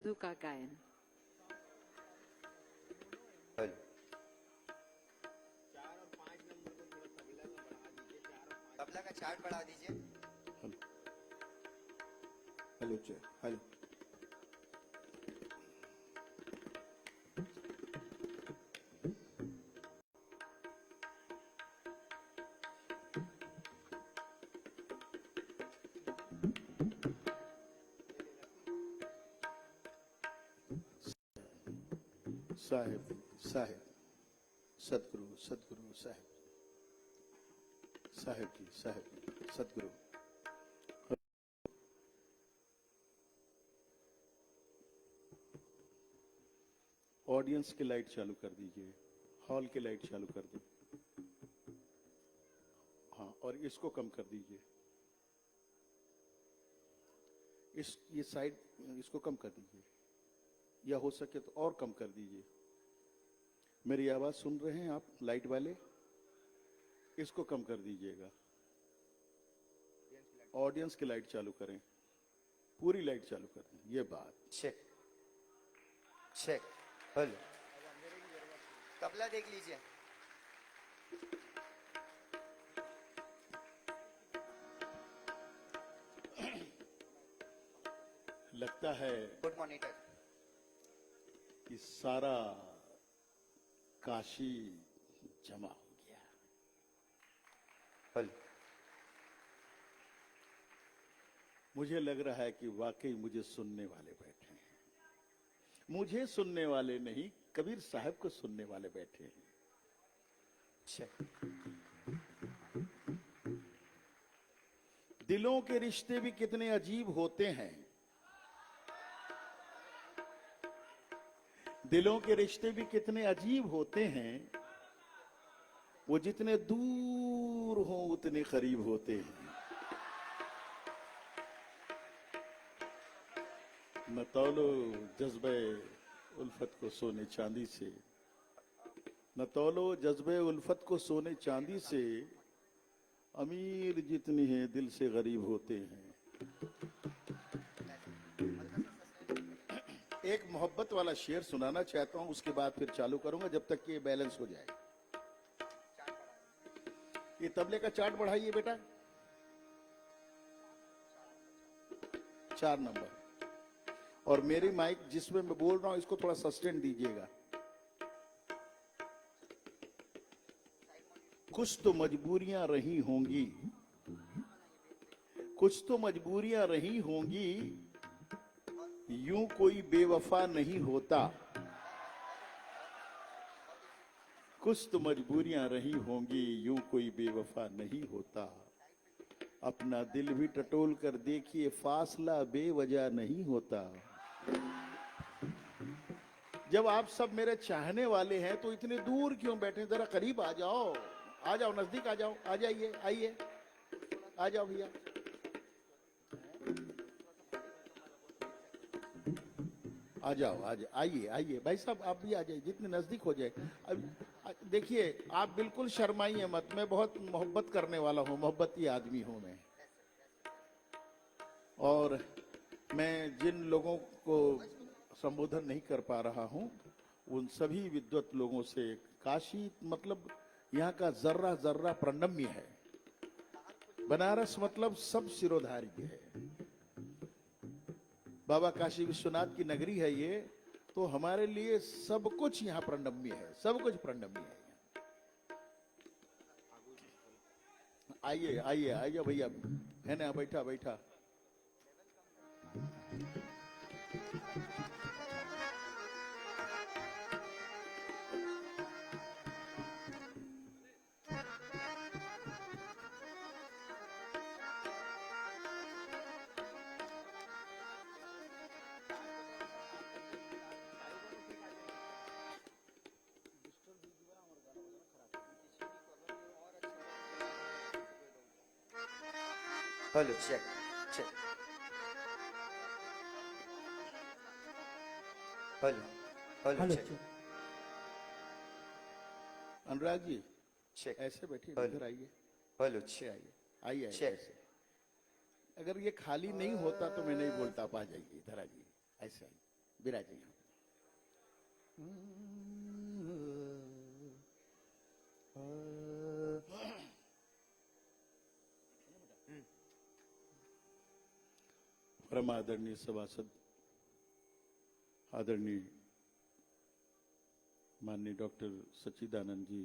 विष्णु का गायन। तबला का चार्ट बढ़ा दीजिए। Hello check, hello. साहेब साहेब, सदगुरु सदगुरु साहेब, साहेब जी साहेब सदगुरु। ऑडियंस की लाइट चालू कर दीजिए, हॉल की लाइट चालू कर दो। हाँ, और इसको कम कर दीजिए, ये साइड इसको कम कर दीजिए, या हो सके तो और कम कर दीजिए। मेरी आवाज सुन रहे हैं आप लाइट वाले? इसको कम कर दीजिएगा। ऑडियंस की लाइट चालू करें, पूरी लाइट चालू करें। ये बात चेक चेक। हेलो, तबला देख लीजिए। लगता है गुड मॉनिटर। कि सारा काशी जमा हो गया। हेलो, मुझे लग रहा है कि वाकई मुझे सुनने वाले बैठे हैं। मुझे सुनने वाले नहीं, कबीर साहब को सुनने वाले बैठे हैं। दिलों के रिश्ते भी कितने अजीब होते हैं। दिलों के रिश्ते भी कितने अजीब होते हैं। वो जितने दूर हों उतने करीब होते हैं। न तौलो जज्बे उल्फत को सोने चांदी से, न तौलो जज्बे उल्फत को सोने चांदी से, अमीर जितनी है दिल से गरीब होते हैं। एक मोहब्बत वाला शेर सुनाना चाहता हूं, उसके बाद फिर चालू करूंगा, जब तक कि ये बैलेंस हो जाए। ये तबले का चार्ट बढ़ाइए बेटा, 4 नंबर। और मेरी माइक जिसमें मैं बोल रहा हूं इसको थोड़ा सस्टेन दीजिएगा। कुछ तो मजबूरियां रही होंगी, कुछ तो मजबूरियां रही होंगी, यूं कोई बेवफा नहीं होता। कुछ तो मजबूरियां रही होंगी, यूं कोई बेवफा नहीं होता। अपना दिल भी टटोल कर देखिए, फासला बेवजह नहीं होता। जब आप सब मेरे चाहने वाले हैं तो इतने दूर क्यों बैठे? जरा करीब आ जाओ, आ जाओ, नजदीक आ जाओ, आ जाइए, आइए, आ जाओ भैया। आ जाओ, आइए आइए भाई साहब, आप भी आ जाइए, जितने नजदीक हो जाए। अब देखिए, आप बिल्कुल शर्माइए मत, मैं बहुत मोहब्बत करने वाला हूँ, मोहब्बती आदमी हूँ मैं। और मैं जिन लोगों को संबोधन नहीं कर पा रहा हूं, उन सभी विद्वत लोगों से, काशी मतलब यहाँ का जर्रा जर्रा प्रणम्य है। बनारस मतलब सब सिरोधार्य है। बाबा काशी विश्वनाथ की नगरी है ये, तो हमारे लिए सब कुछ यहाँ प्रणम्य है, सब कुछ प्रणम्य है। आइए आइए आइए भैया, है ना, बैठा बैठा। Hello, check check. Hello hello, check. Anurag ji check. ऐसे बैठिए, इधर आइए। हेलो, आइए आइए आइए, चेक। ऐसे। अगर ये खाली नहीं होता तो मैं नहीं बोलता, आप आ जाइए, इधर आइए, ऐसे आइए। विराजिए। परम आदरणीय सभासद, आदरणीय माननीय डॉक्टर सच्चिदानंद जी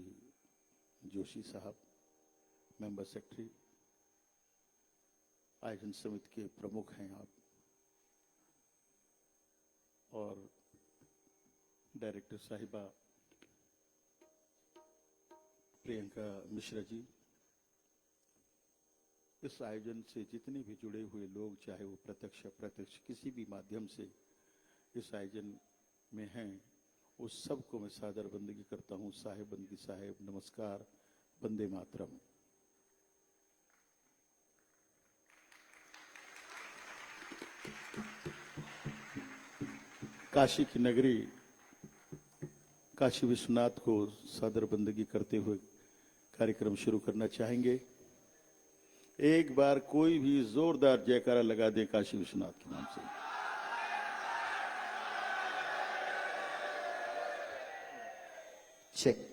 जोशी साहब, मेंबर सेक्रेटरी, आयोजन समिति के प्रमुख हैं आप, और डायरेक्टर साहिबा प्रियंका मिश्रा जी, इस आयोजन से जितने भी जुड़े हुए लोग, चाहे वो प्रत्यक्ष अप्रत्यक्ष किसी भी माध्यम से इस आयोजन में हैं, उस सबको मैं सादर बंदगी करता हूं। साहेब बंदी साहेब, नमस्कार, वंदे मातरम। काशी की नगरी काशी विश्वनाथ को सादर बंदगी करते हुए कार्यक्रम शुरू करना चाहेंगे। एक बार कोई भी जोरदार जयकारा लगा दे काशी विश्वनाथ के नाम से। चेक।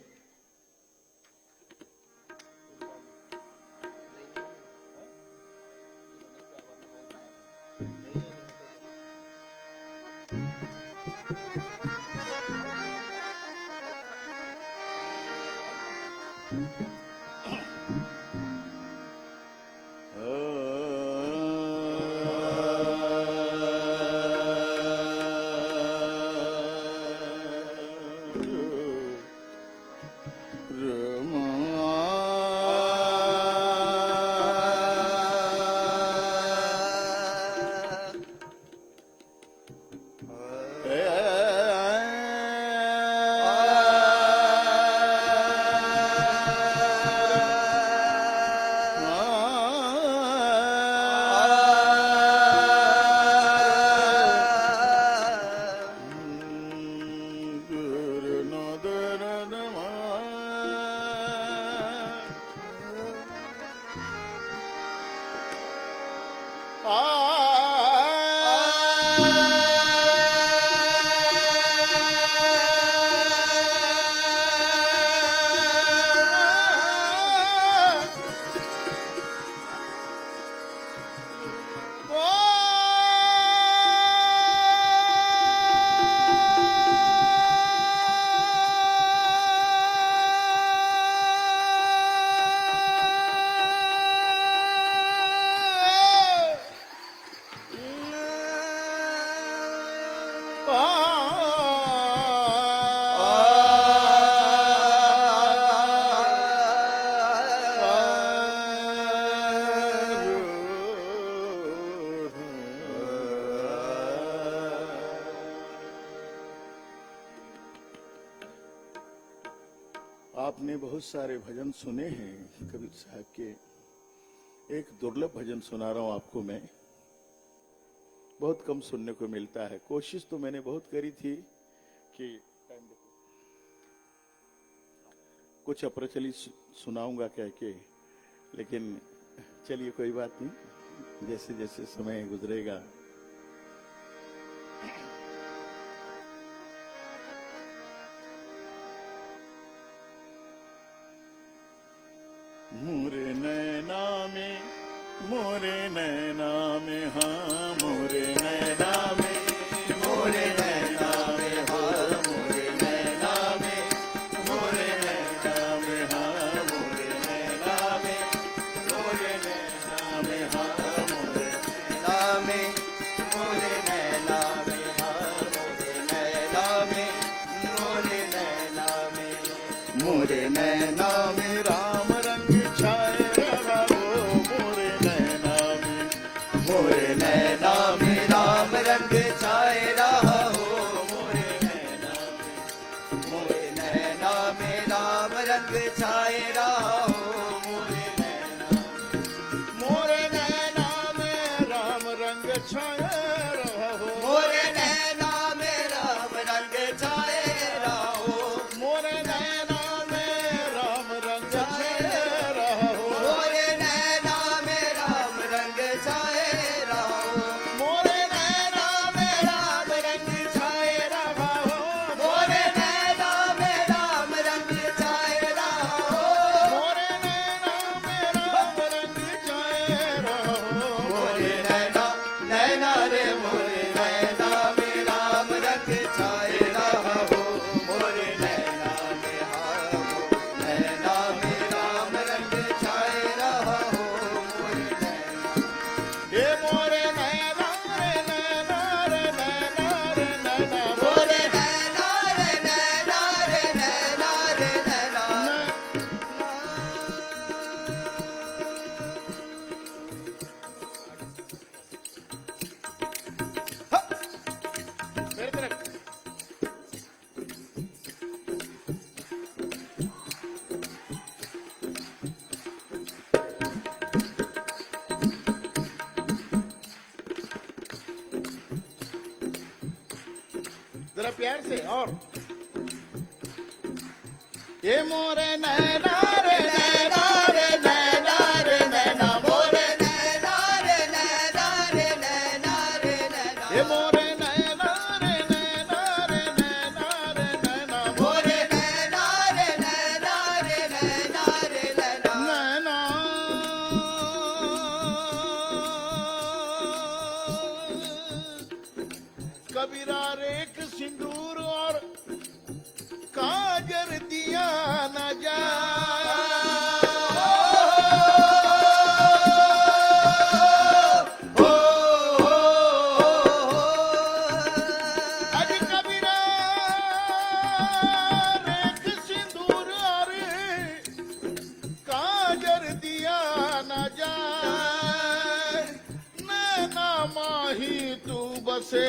आपने बहुत सारे भजन सुने हैं कबीर साहब के। एक दुर्लभ भजन सुना रहा हूं आपको मैं, बहुत कम सुनने को मिलता है। कोशिश तो मैंने बहुत करी थी कि कुछ अप्रचलित सुनाऊंगा कह के, लेकिन चलिए कोई बात नहीं, जैसे जैसे समय गुजरेगा। मोरे नैना में, मोरे नैना में, हाँ मोरे नैना में, मोरे नैना में, हाँ मोरे नैना में, मोरे नैना में, हाँ मोरे नैना में, मोरे नैना में, हाँ मोरे नैना में, मोरे नैना में, हाँ मोरे नैना में, मोरे नैना में, मोरे नैना में राम रंग छाए रहा हो। मोरे नैना में, मोरे नैना में राम रंग छाए रहा हो। मोरे नैना में, मोरे नैना में राम रंग छाए रहा हो। मोरे नैना, मोरे नैना में राम रंग छाए रहा हो। मोरे नैना में राम रंग छाए रहा हो। मोरे नैना में राम रंग छाए रहा हो। मोरे नैना में राम रंग छाए रहा हो। मोरे नैना में राम रंग छाए जरा प्यार से। और ये मोरे नैना रे नैना रे नैना रे नैना मोरे नैना रे नैना रे नैना रे नैना ये मोरे नैना रे नैना रे नैना रे नैना मोरे नैना रे नैना रे नैना रे नैना नैना। कबीरा रेख सिंदूर और काजर दिया न जा। अज कबीरा रेख सिंदूर और काजर दिया न जाए। नैना माही तू बसे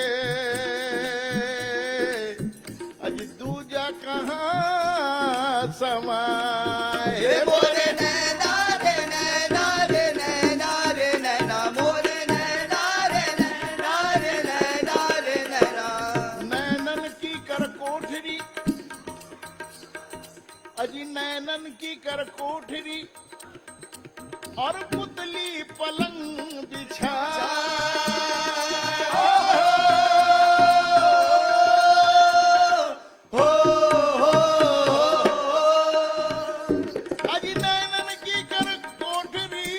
अज दूजा कहाँ समाए। मोरे नैना रे नैना रे नैना रे नैना मोरे नैना रे नैना रे नैना रे नैना नैनन की कर कोठरी अजी नैनन की कर कोठरी और पुतली पलंग बिछा। अजी नैनन की कर कोठरी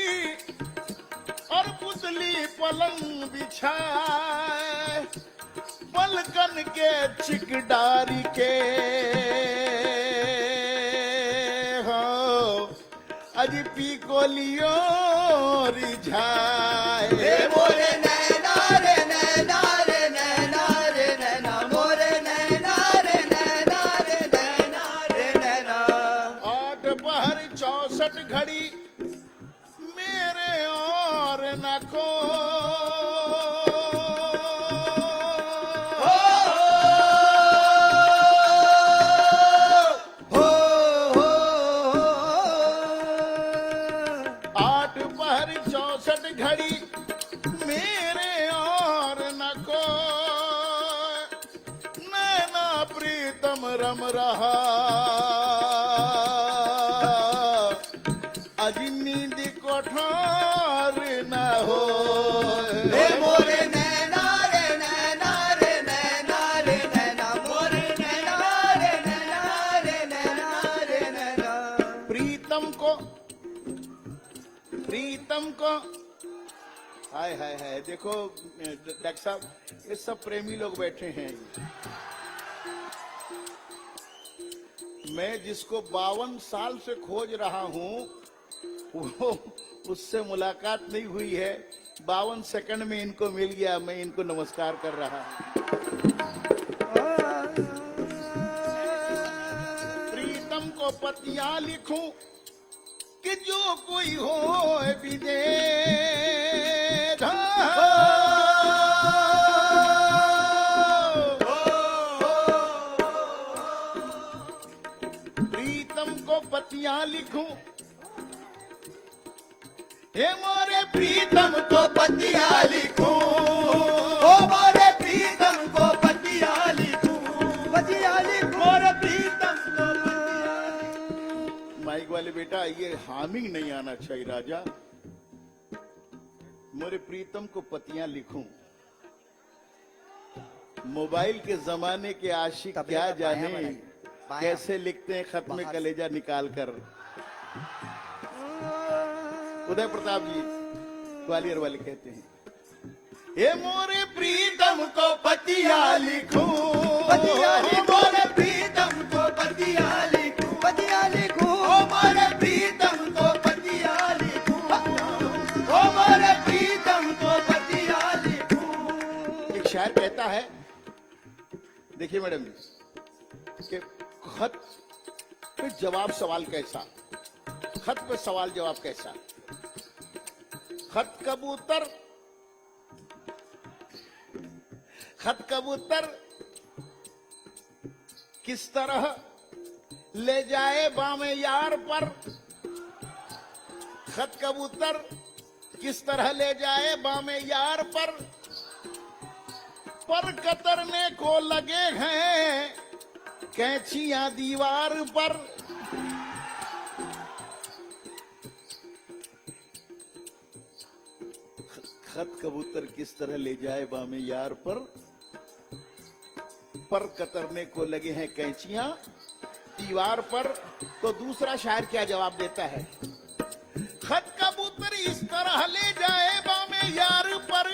और पुतली पलंग बिछाए। पलकन के चिकडारी के हो अजी पी को लियो रिझाए। मोरे नैना रे नैना रे नैना रे नैना मोरे नैना रे नैना रे नैना रे नैना 8 पहर 64 घड़ी मेरे और न खो। आठ पहर 64 घड़ी मेरे और न को। नैना प्रीतम रम रहा अजी नींद को ठार न हो। मोरे नैना रे नैना रे नैना रे नैना मोरे नैना रे नैना रे नैना रे नैना प्रीतम को हाय हाय हाय। देखो डॉक्टर साहब ये सब प्रेमी लोग बैठे हैं। मैं जिसको 52 साल से खोज रहा हूं वो उससे मुलाकात नहीं हुई है। 52 सेकंड में इनको मिल गया। मैं इनको नमस्कार कर रहा हूं। प्रीतम को पतियां लिखूं कि जो कोई हो विदेश। प्रीतम को पतियां लिखूं हे मोरे प्रीतम को पतियां लिखूं। ओ मोरे प्रीतम को पतिया लिखूं मोरे प्रीतम को माइक वाले बेटा ये हामिंग नहीं आना चाहिए राजा। मोरे प्रीतम को पतियां लिखूं। मोबाइल के जमाने के आशिक क्या जाने कैसे लिखते हैं खत में कलेजा निकाल कर। उदय प्रताप जी ग्वालियर वाले कहते हैं हे मोरे प्रीतम को पतिया लिखूं। मोरे प्रीतम को पतिया लिखूं ओ मोरे प्रीतम को पतिया लिखूं ओ मोरे प्रीतम को पतिया लिखूं। एक शायर कहता है देखिए मैडम जी कि खत पे जवाब सवाल कैसा। खत पे सवाल जवाब कैसा। खत कबूतर किस तरह ले जाए बामे यार पर। खत कबूतर किस तरह ले जाए बामे यार पर। पर कतरने को लगे हैं कैंचियां दीवार पर। खत कबूतर किस तरह ले जाए बामे यार पर कतरने को लगे हैं कैंचियां दीवार पर। तो दूसरा शायर क्या जवाब देता है? खत कबूतर इस तरह ले जाए बामे यार पर,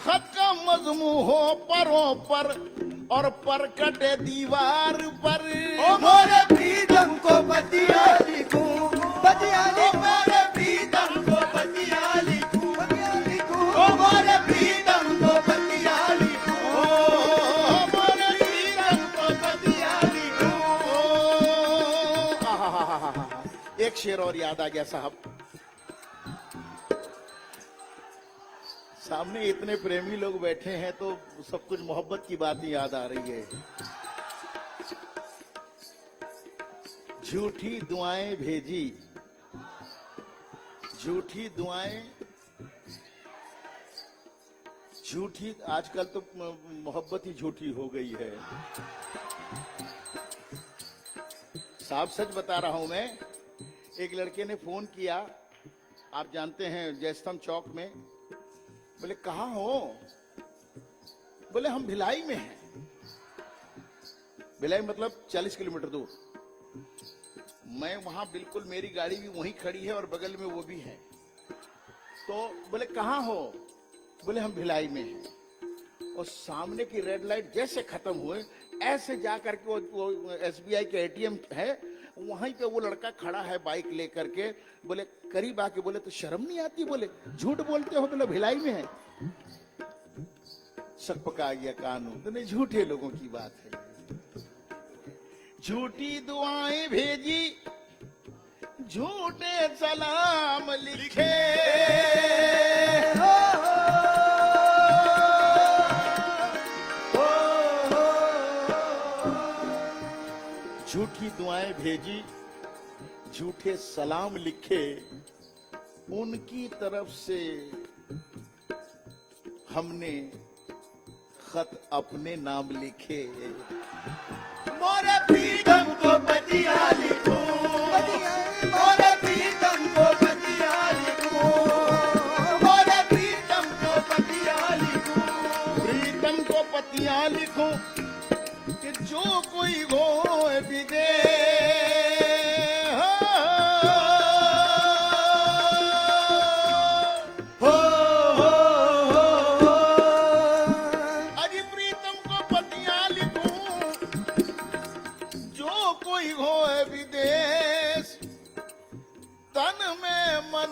खत का मजमू हो परों पर और पर कटे दीवार पर। ओ मोरे प्रीतम को बतिया लिखूं, बतिया लिखूं, मोरे प्रीतम को बतिया लिखूं, बतिया लिखूं, ओ मोरे प्रीतम को बतिया लिखूं, ओ मोरे प्रीतम को बतिया लिखूं। आहाहाहा। एक शेर और याद आ गया साहब। सामने इतने प्रेमी लोग बैठे हैं तो सब कुछ मोहब्बत की बात ही याद आ रही है। झूठी दुआएं भेजी, झूठी दुआएं, झूठी, आजकल तो मोहब्बत ही झूठी हो गई है। साफ सच बता रहा हूं मैं। एक लड़के ने फोन किया, आप जानते हैं जयस्तंभ चौक में। बोले कहाँ हो? बोले हम भिलाई में हैं। भिलाई मतलब 40 किलोमीटर दूर। मैं वहां बिल्कुल, मेरी गाड़ी भी वहीं खड़ी है और बगल में वो भी है। तो बोले कहाँ हो? बोले हम भिलाई में हैं। और सामने की रेड लाइट जैसे खत्म हुए, ऐसे जाकर के वो SBI के ATM है, वहीं पे वो लड़का खड़ा है बाइक लेकर के। बोले करीब आके बोले तो शर्म नहीं आती? बोले झूठ बोलते हो? बोले भिलाई में है। शक पका गया कानून। तो नहीं, झूठे लोगों की बात है। झूठी दुआएं भेजी, झूठे सलाम लिखे, झूठी दुआएं भेजी, झूठे सलाम लिखे, उनकी तरफ से हमने खत अपने नाम लिखे। मोरे प्रीतम को बतिया लिखूं, मोरे प्रीतम को बतिया लिखूं, मोरे प्रीतम को बतिया लिखूं, प्रीतम को पतिया लिखूं कि जो कोई हो विदेश,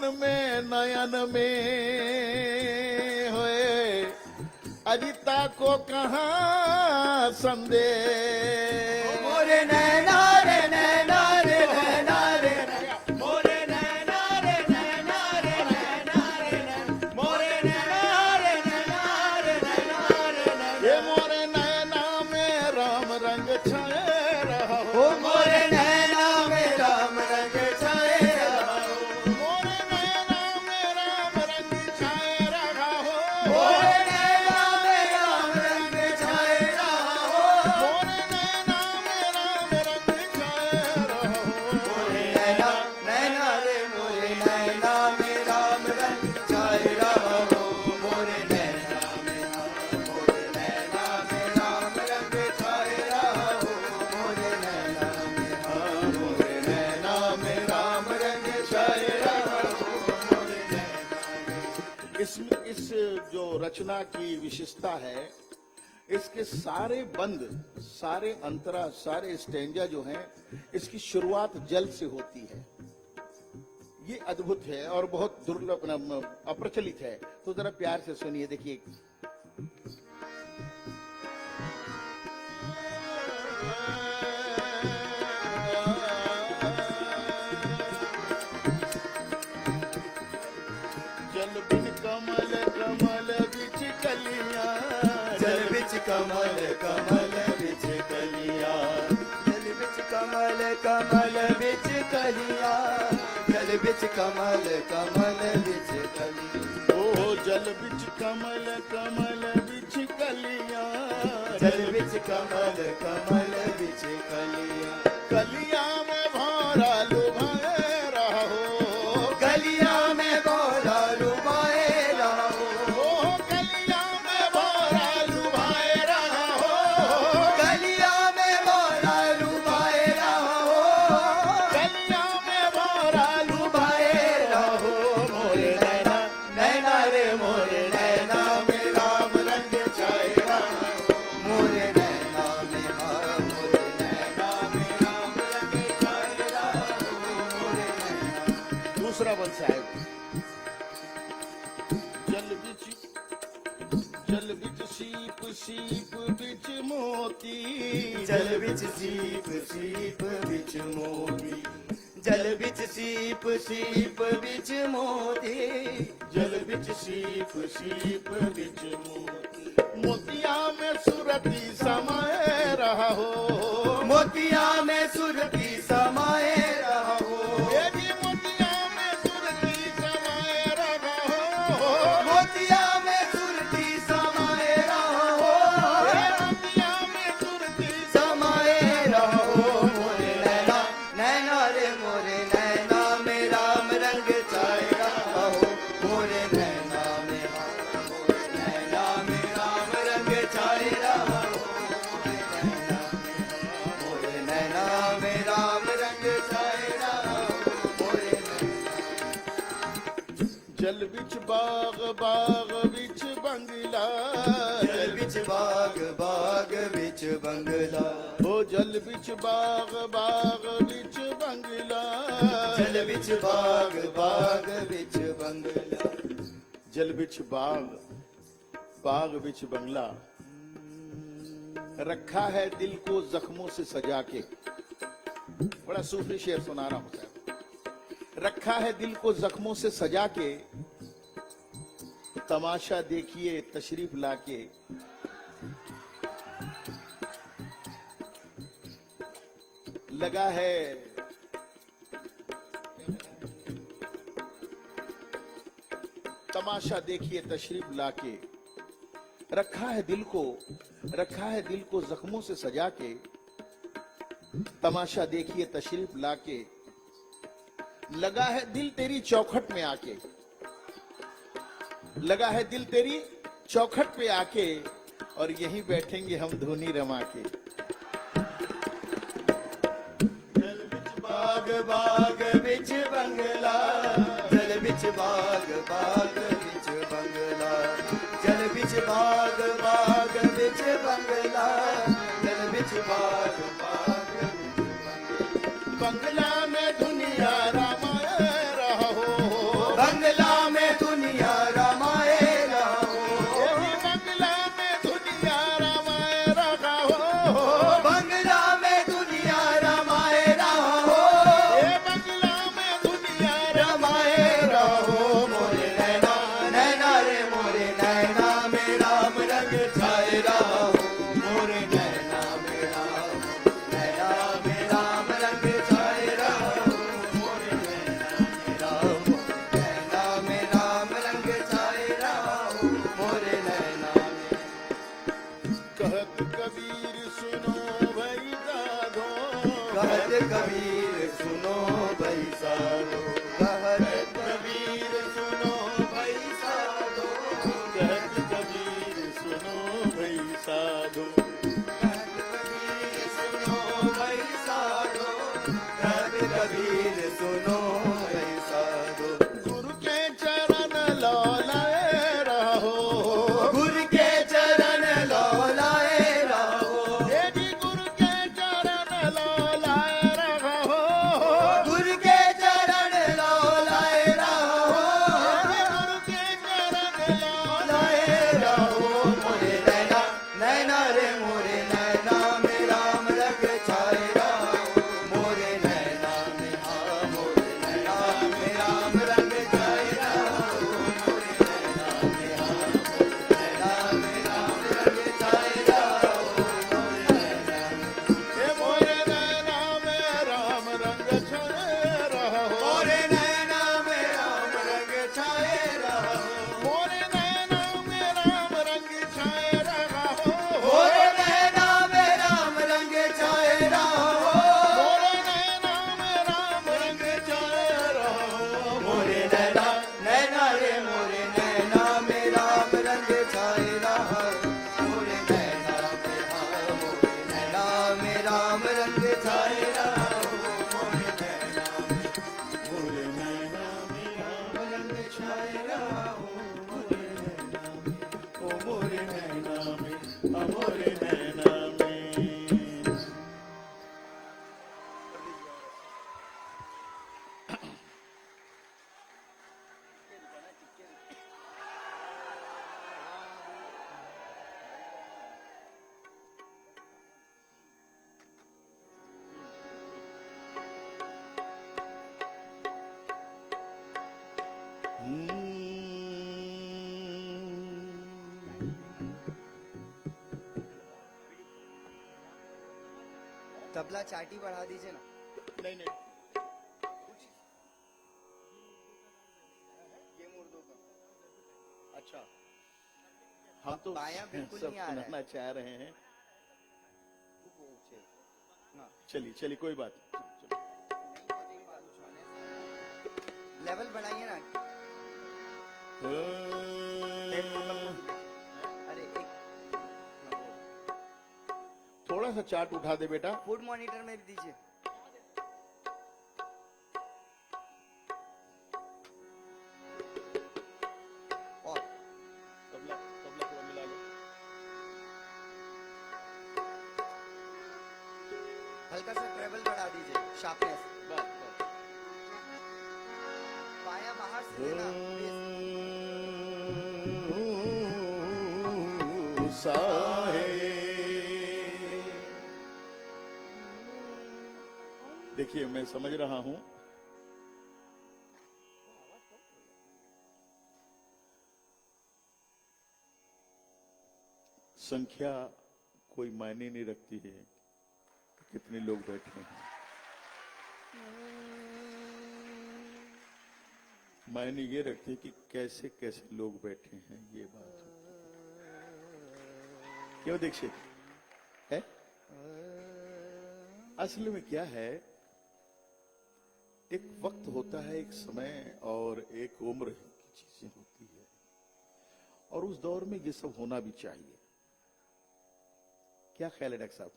में नयन में होए, अजिता को कहाँ संदेश। मोरे नैना रे नैना रे नैना रे, मोरे नैना रे नैना रे नैना रे, मोरे नैना रे नैना रे नैना रे, ये मोरे नैना में राम रंग छाए रहा हो, मोरे नैना में राम रंग छाए रहा हो, मोरे नैना में राम रंग छाए रहा हो, मोरे नैना में राम रंग छाए रहा हो, मोरे नैना में राम रंग छाए रहा हो, मोरे नैना नैना रे मोरे नैना में राम रंग छाए रहा हो, मोरे नैना में राम रंग छाए रहा हो, मोरे नैना में राम रंग छाए रहा हो, मोरे नैना। इस जो रचना की विशेषता है, इसके सारे बंद, सारे अंतरा, सारे स्टेंजा जो हैं, इसकी शुरुआत जल से होती है। ये अद्भुत है और बहुत दुर्लभ, अप्रचलित है। तो जरा प्यार से सुनिए, देखिए। जल बिन कमल कमल बिच कलियां, जल बिच कमल कमल बिच कलिया, जल बिच कमल कमल बिच कलिया, जल बिच कमल कमल बिच कलिया, ओ जल बिच कमल कमल बिच कलियां जल बिच कमल कमल बिच कलियां कलियां में भौरा लुभाए रहो कलियां में भौरा लुभाए रहो कलियां में भौरा लुभाए रहो कलियां में भौरा लुभाए रहो कलियां में भौरा लुभाए रहो मोरे नैना नैना रे मोरे नैना में राम रंग छाए रहो मोरे नैना में मोरे नैना में राम रंग छाए रहो मोरे नैना दूसरा बल साहब जल बिच सीप सीप बिच मोती जल बिच सीप सीप बिच मोती जल बिच सीप सीप बिच मोती जल बिच सीप सीप बिच मोती मोतिया में सुरती समाये रहो मोतिया में सुरती समाये रहो ये भी मोतिया में सुरती समाये रहो मोतिया में सुरती समाये रहो मोतिया में सुरती समाये रहो मोरे नैना नैना रे मोरे नैना में राम रंग छाए रहो मोरे नैना में राम रंग छाए रहो मोरे नैना में राम रंग छाए रहो मोरे जल बिच बाग बाग बिच बंगला जल बिच बाग बाग बिच बंगला ओ जल बिच बाग बाग बिच बंगला जल बिच बाग बाग बिच बंगला जल बिच बाग बाग बिच बंगला रखा है दिल को जख्मों से सजा के बड़ा सूफी शेर सुना रहा हूं साहब रखा है दिल को जख्मों से सजा के तमाशा देखिए तशरीफ लाके लगा है तमाशा देखिए तशरीफ लाके रखा है दिल को जख्मों से सजा के तमाशा देखिए तशरीफ लाके लगा है दिल तेरी चौखट में आके लगा है दिल तेरी चौखट पे आके और यहीं बैठेंगे हम धुनी रमा के बाग बाग बिच बंगला जल बिच बाग बाग बिच बंगला जल बिच बाग बाग बिच बंगला जल बिच बाग बाग बंगला में दुनिया रमाए रहो बंगला में दुनिया रमाए रहो बंगला में दुनिया रमाए रहो बंगला में दुनिया रमाए रहो बंगला में दुनिया रमाए रहो मोरे नैना नैना रे मोरे नैना में राम रंग छाए रहो मोरे नैना में राम रंग छाए रहो मोरे नैना में राम रंग छाए रहो मोरे नैना में कहत कबीर सुनो भाई दादो कहत कबीर सुनो भाई साधो कहत कबीर सुनो भाई साधो कहत कबीर सुनो भाई साधो कहत कबीर सुनो भाई साधो कहत कबीर सुनो भाई साधो गुरु के चरण लौलाए रहो गुरु के चरण लौलाए रहो जी गुरु के चरण लौलाए रहो गुरु के चरण लौलाए रहो गुरु के चरण लौलाए रहो मोरे नैना नैना रे मोरे नैना में राम रंग छाए रहो मोरे नैना में राम रंग छाए रहो मोरे नैना में राम रंग छाए रहो मोरे नैना में राम रंग छाए रहो मोरे नैना में राम रंग छाए रहो मोरे तबला चाटी बढ़ा दीजिए ना। नहीं नहीं, ये मुर्दों का अच्छा हम तो बायां बिल्कुल सब नहीं आ रहा है। सुनाना चाह रहे हैं। वो ऊंचे। हाँ। चलिए चलिए कोई बात नहीं, लेवल बढ़ाइए ना। अरे एक थोड़ा सा चार्ट उठा दे बेटा। फूड मॉनिटर में भी दीजिए। और तबला तबला थोड़ा मिला लो। हल्का सा ट्रेवल बढ़ा दीजिए, शार्पनेस। बस बस। पाया बाहर से लेना प्लीज। देखिए मैं समझ रहा हूं, संख्या कोई मायने नहीं रखती है, कितने लोग बैठे हैं। मायने ये रखती है कि कैसे कैसे लोग बैठे हैं, ये बात क्यों दीक्षित है। असल में क्या है, एक वक्त होता है, एक समय और एक उम्र की चीजें होती है, और उस दौर में ये सब होना भी चाहिए। क्या ख्याल है डॉक्टर साहब,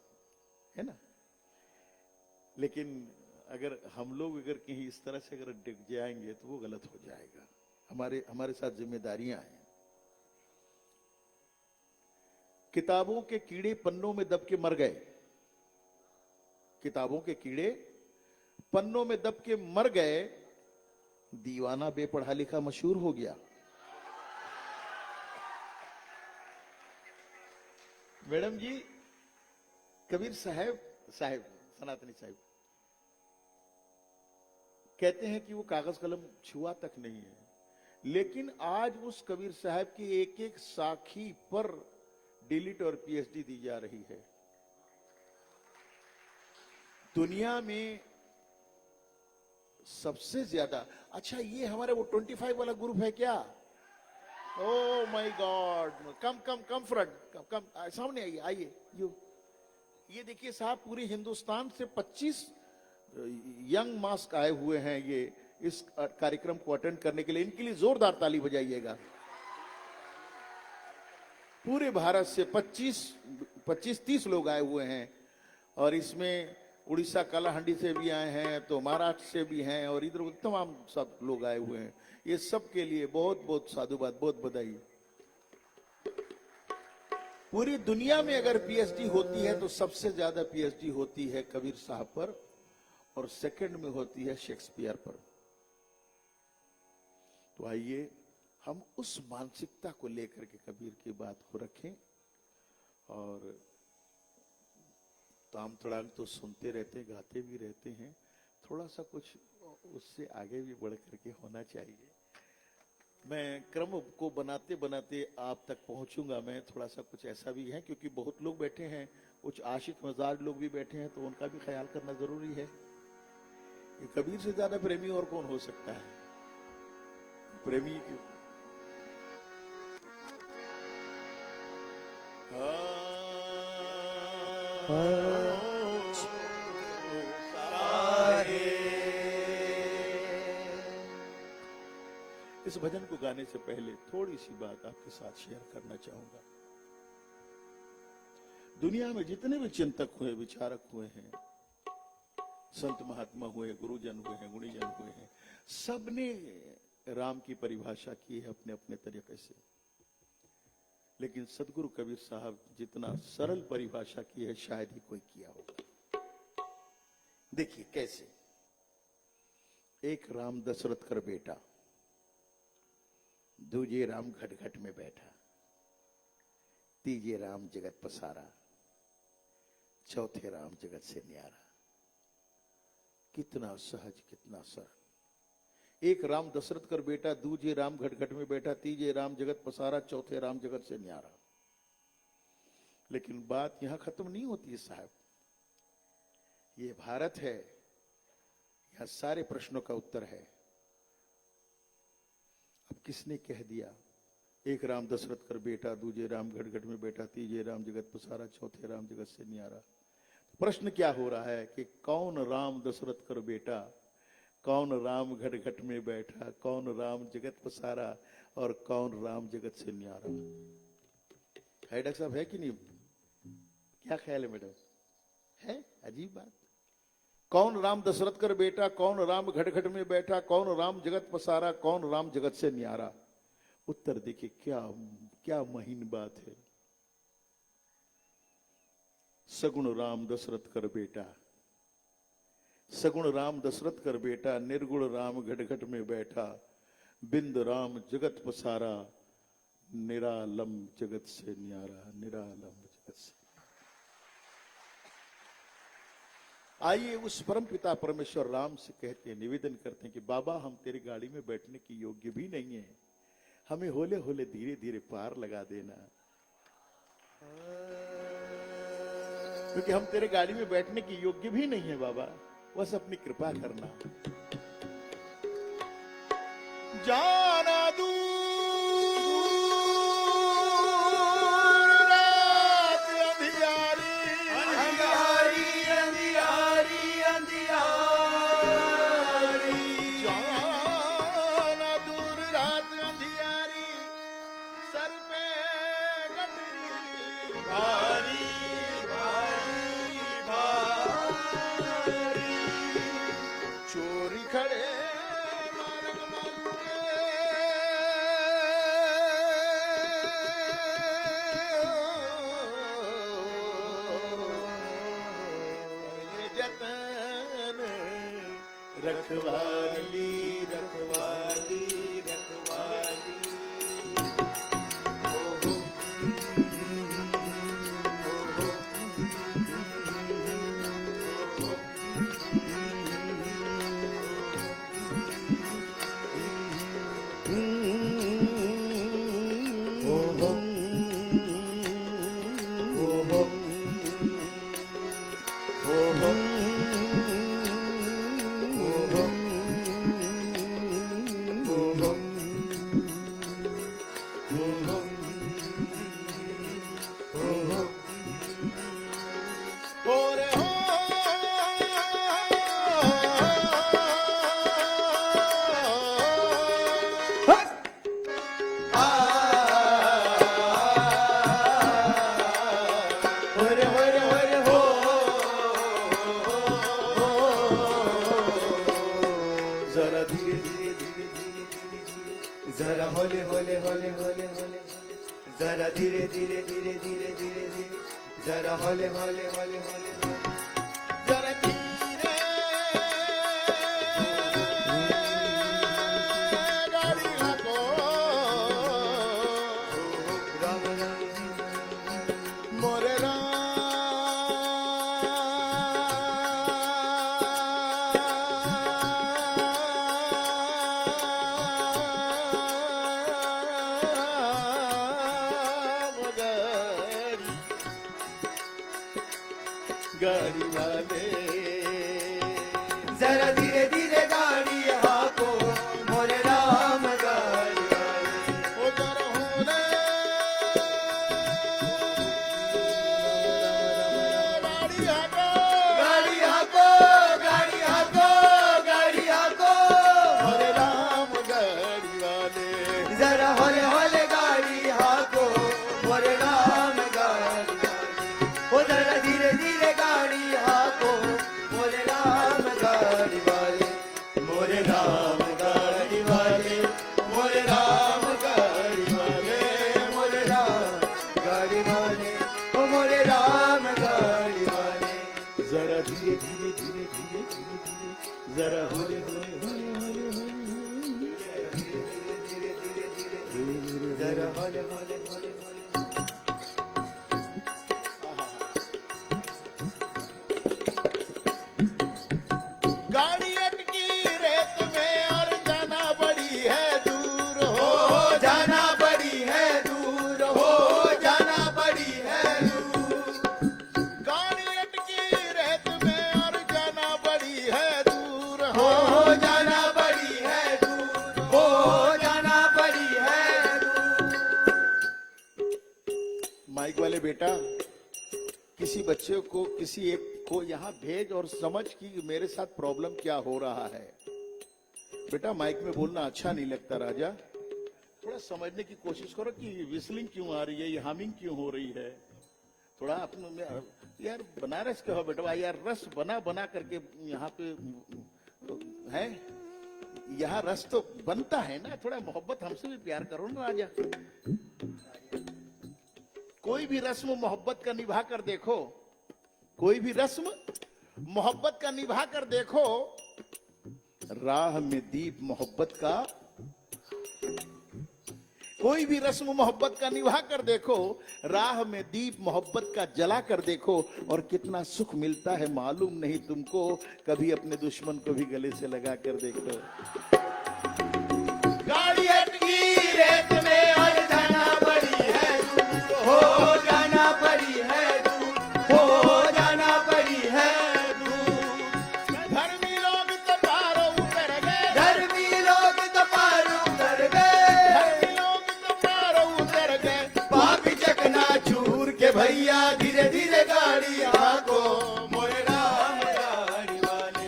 है ना। लेकिन अगर हम लोग अगर कहीं इस तरह से अगर डिग जाएंगे तो वो गलत हो जाएगा। हमारे साथ जिम्मेदारियां हैं। किताबों के कीड़े पन्नों में दब के मर गए, किताबों के कीड़े पन्नों में दब के मर गए, दीवाना बेपढ़ा लिखा मशहूर हो गया। मैडम जी, कबीर साहब सनातनी साहब कहते हैं कि वो कागज कलम छुआ तक नहीं है, लेकिन आज उस कबीर साहब की एक एक साखी पर डिलीट और पीएचडी दी जा रही है। दुनिया में सबसे ज्यादा, अच्छा ये हमारे वो 25 वाला ग्रुप है क्या? Oh my god, come come come front, come सामने आइए, आइए ये देखिए साहब, पूरे हिंदुस्तान से 25 यंग मास्क आए हुए हैं ये इस कार्यक्रम को अटेंड करने के लिए। इनके लिए जोरदार ताली बजाइएगा। पूरे भारत से 25-30 लोग आए हुए हैं, और इसमें उड़ीसा कालाहांडी से भी आए हैं, तो महाराष्ट्र से भी हैं, और इधर तमाम सब लोग आए हुए हैं। ये सब के लिए बहुत बहुत साधुवाद, बहुत बधाई। पूरी दुनिया में अगर पीएचडी होती है तो सबसे ज्यादा पीएचडी होती है कबीर साहब पर, और सेकंड में होती है शेक्सपियर पर। तो आइए हम उस मानसिकता को लेकर के कबीर की बात को रखें, और ताम तड़ांग तो सुनते रहते, गाते भी रहते हैं, थोड़ा सा कुछ उससे आगे भी बढ़ करके होना चाहिए। मैं क्रम को बनाते बनाते आप तक पहुंचूंगा। मैं थोड़ा सा कुछ ऐसा भी है, क्योंकि बहुत लोग बैठे हैं, कुछ आशिक मजाज लोग भी बैठे हैं, तो उनका भी ख्याल करना जरूरी है। ये कबीर से ज्यादा प्रेमी और कौन हो सकता है? प्रेमी इस भजन को गाने से पहले थोड़ी सी बात आपके साथ शेयर करना चाहूंगा। दुनिया में जितने भी चिंतक हुए, विचारक हुए हैं, संत महात्मा हुए, गुरुजन हुए हैं, गुणीजन हुए हैं, सबने राम की परिभाषा की है अपने अपने तरीके से। लेकिन सदगुरु कबीर साहब जितना सरल परिभाषा की है शायद ही कोई किया होगा। देखिए कैसे। एक राम दशरथ कर बेटा, दूजे राम घट घट में बैठा, तीजे राम जगत पसारा, चौथे राम जगत से न्यारा। कितना सहज, कितना सरल। एक राम दशरथ कर बेटा, दूजे राम घट घट में बैठा, तीजे राम जगत पसारा, चौथे राम जगत से न्यारा। लेकिन बात यहां खत्म नहीं होती है साहब। ये भारत है, यहां सारे प्रश्नों का उत्तर है। अब किसने कह दिया एक राम दशरथ कर बेटा, दूजे राम घट घट में बैठा, तीजे राम जगत पसारा, चौथे राम जगत से न्यारा। प्रश्न क्या हो रहा है कि कौन राम दशरथ कर बेटा, कौन राम घट घट में बैठा, कौन राम जगत पसारा और कौन राम जगत से न्यारा। है डॉक्टर साहब, है कि नहीं? क्या ख्याल है मैडम? है अजीब बात। कौन राम दशरथ कर बेटा, कौन राम घट घट में बैठा, कौन राम जगत पसारा, कौन राम जगत से न्यारा। उत्तर देखिए क्या क्या महीन बात है। सगुण राम दशरथ कर बेटा, सगुण राम दशरथ कर बेटा, निर्गुण राम घट घट में बैठा, बिंद राम जगत पसारा, निरालम जगत से न्यारा, निरालम जगत से। आइए उस परम पिता परमेश्वर राम से कहते हैं, निवेदन करते हैं कि बाबा हम तेरी गाड़ी में बैठने की योग्य भी नहीं है, हमें होले होले धीरे धीरे पार लगा देना, क्योंकि हम तेरे गाड़ी में बैठने की योग्य भी नहीं है बाबा, बस अपनी कृपा करना। जाना दूर रात अंधियारी, अंधियारी अंधियारी अंधियारी, जाना दूर रात अंधियारी, सर पे गठरी भारी भारी भारी, चोरी खड़े मार्ग मार्गे, जतन रखवाली रखवाली रखवाली। जरा धीरे धीरे धीरे धीरे धीरे धीरे, जरा होले होले होले होले होले, जरा धीरे धीरे धीरे धीरे धीरे धीरे, जरा होले होले होले होले, जरा धीरे गाड़ी हाको, राम राम मोरे गाड़ी वाले, जरा धीरे धीरे गाड़ी हाको, मोरे राम गाड़ी वाले, ओ जरा होले गाड़ी हाको, गाड़ी हाको गाड़ी हाको गाड़ी हाको, मोरे राम गाड़ी वाले, जरा होले होले गाड़ी हाको, मोरे राम गाड़ी वाले, ओ जरा धीरे धीरे गाड़ी हाको, मोरे राम गाड़ी वाले, मोरे राम गाड़ी वाले, मोरे राम गाड़ी वाले, मोरे राम गाड़ी वाले, ओ मोरे राम गाड़ी वाले, जरा धीरे धीरे धीरे धीरे धीरे धीरे, जरा होले होले होले होले होले, जरा होले होले होले होले, गाड़ी अटकी रेत में और जाना बड़ी है दूर हो हो, जाना बड़ी है दूर, हो जाना बड़ी है दूर, गाड़ी अटकी रेत में और बेटा किसी बच्चे को किसी एक को यहाँ भेज और समझ कि मेरे साथ प्रॉब्लम क्या हो रहा है। बेटा माइक में बोलना अच्छा नहीं लगता राजा, थोड़ा समझने की कोशिश करो कि विस्लिंग क्यों आ रही है, ये हामिंग क्यों हो रही है। थोड़ा अपने यार बनारस के हो बेटा, यार रस बना बना करके यहाँ पे है, यहाँ रस तो बनता है ना, थोड़ा मोहब्बत हमसे भी प्यार करो ना राजा। कोई भी रस्म मोहब्बत का निभा कर देखो, कोई भी रस्म मोहब्बत का निभा कर देखो, राह में दीप मोहब्बत का, कोई भी रस्म मोहब्बत का निभा कर देखो, राह में दीप मोहब्बत का जला कर देखो, और कितना सुख मिलता है मालूम नहीं तुमको, कभी अपने दुश्मन को भी गले से लगा कर देखो। गाड़ी अटकी रेत में और जाना पड़ी है, हो जाना पड़ी है, हो जाना पड़ी है। धर्मी लोग तो पार उतर गए, धर्मी लोग तो पार उतर गए, धर्मी लोग तो पार उतर गए। पापी चकना चूर के भैया धीरे धीरे गाड़ी हाको, मोरे राम गाड़ी वाले